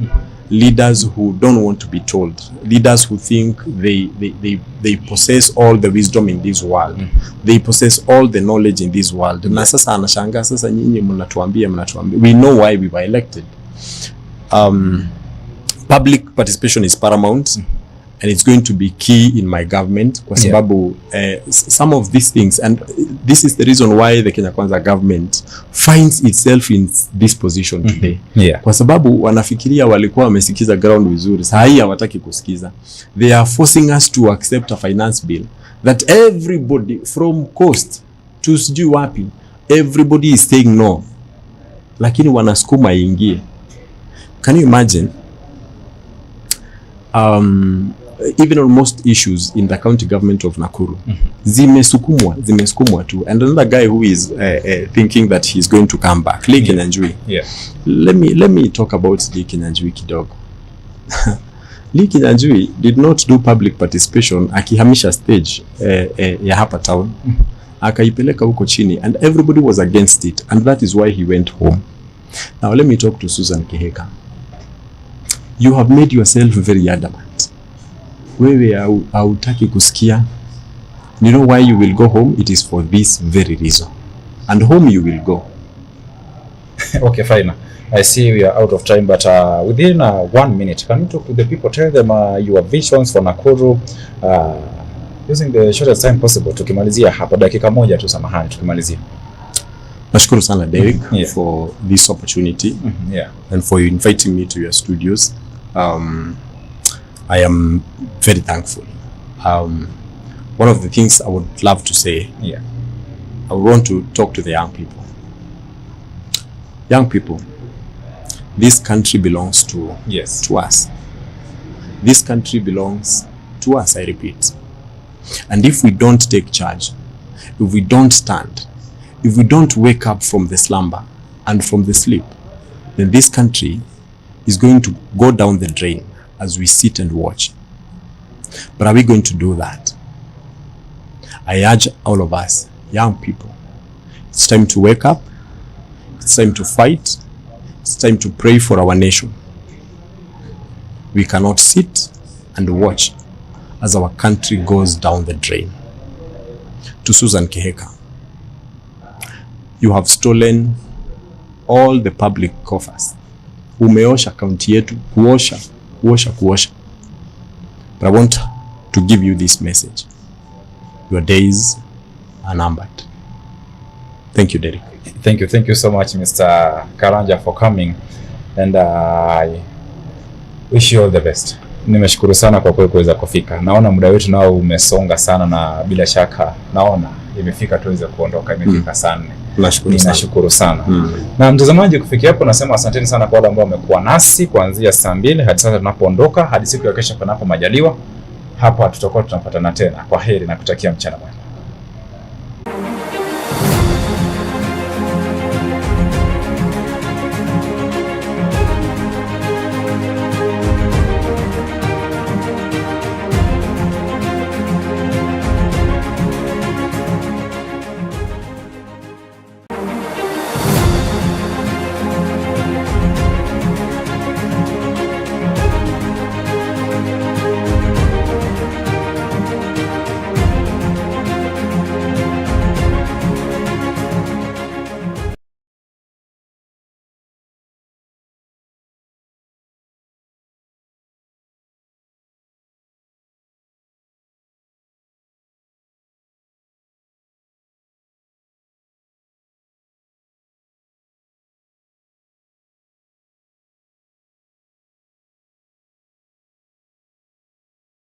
leaders who don't want to be told, leaders who think they possess all the wisdom in this world, they possess all the knowledge in this world. Na sasa anashanga, sasa nyinyi mnatuambia. We know why we were elected. Public participation is paramount, and it's going to be key in my government kwa sababu some of these things, and this is the reason why the Kenya Kwanza government finds itself in this position today. Kwa sababu wanafikiria walikuwa wamesikiza ground vizuri, sasa hii hawataki kusikiza. They are forcing us to accept a finance bill that everybody from coast to sijui wapi, everybody is saying no, lakini wanasukuma ingie. Can you imagine? even on most issues in the county government of Nakuru, zimesukumwa tu. And another guy who is thinking that he's going to come back, Lee Kinyanjui. Yeah. Let me talk about Lee Kinyanjui kidogo. Lee Kinyanjui did not do public participation akihamisha stage ya hapa town. Akaipeleka huko chini, and everybody was against it, and that is why he went home. Now let me talk to Susan Kihika. You have made yourself very adamant. Wewe hautaki kusikia. You know why you will go home? It is for this very reason. And home you will go. Okay, fine. I see we are out of time, but within 1 minute, can you talk to the people? Tell them your visions for Nakuru, using the shortest time possible. Tukimalizia hapa dakika moja tu, samahani, tukimalizia. Nashukuru sana Derek for this opportunity and for inviting me to your studios. I am very thankful. One of the things I would love to say, I would want to talk to the young people. Young people, this country belongs to us. This country belongs to us, I repeat. And if we don't take charge, if we don't stand, if we don't wake up from the slumber and from the sleep, then this country is going to go down the drain as we sit and watch. But are we going to do that? I urge all of us, young people, it's time to wake up, it's time to fight, it's time to pray for our nation. We cannot sit and watch as our country goes down the drain. To Susan Kihika, you have stolen all the public coffers. Umeosha kaunti yetu, kuosha. But I want to give you this message. Your days are numbered. Thank you, Derek. Thank you so much, Mr. Karanja, for coming, and I wish you all the best. Nimeshukuru sana kwa kuweza kufika. Naona muda wetu nao umesonga sana, na bila shaka naona imefika tuweze kuondoka, imefika sana. Nashukuru sana. Na mtazamaji, kufikia hapo nasema asanteni sana kwa wale ambao wamekuwa nasi kuanzia saa 2 hadi sasa tunapoondoka, hadi siku ya kesho panapo majaliwa. Hapa tutakuwa tunapatana tena. Kwa heri na kutakia mchana mwema.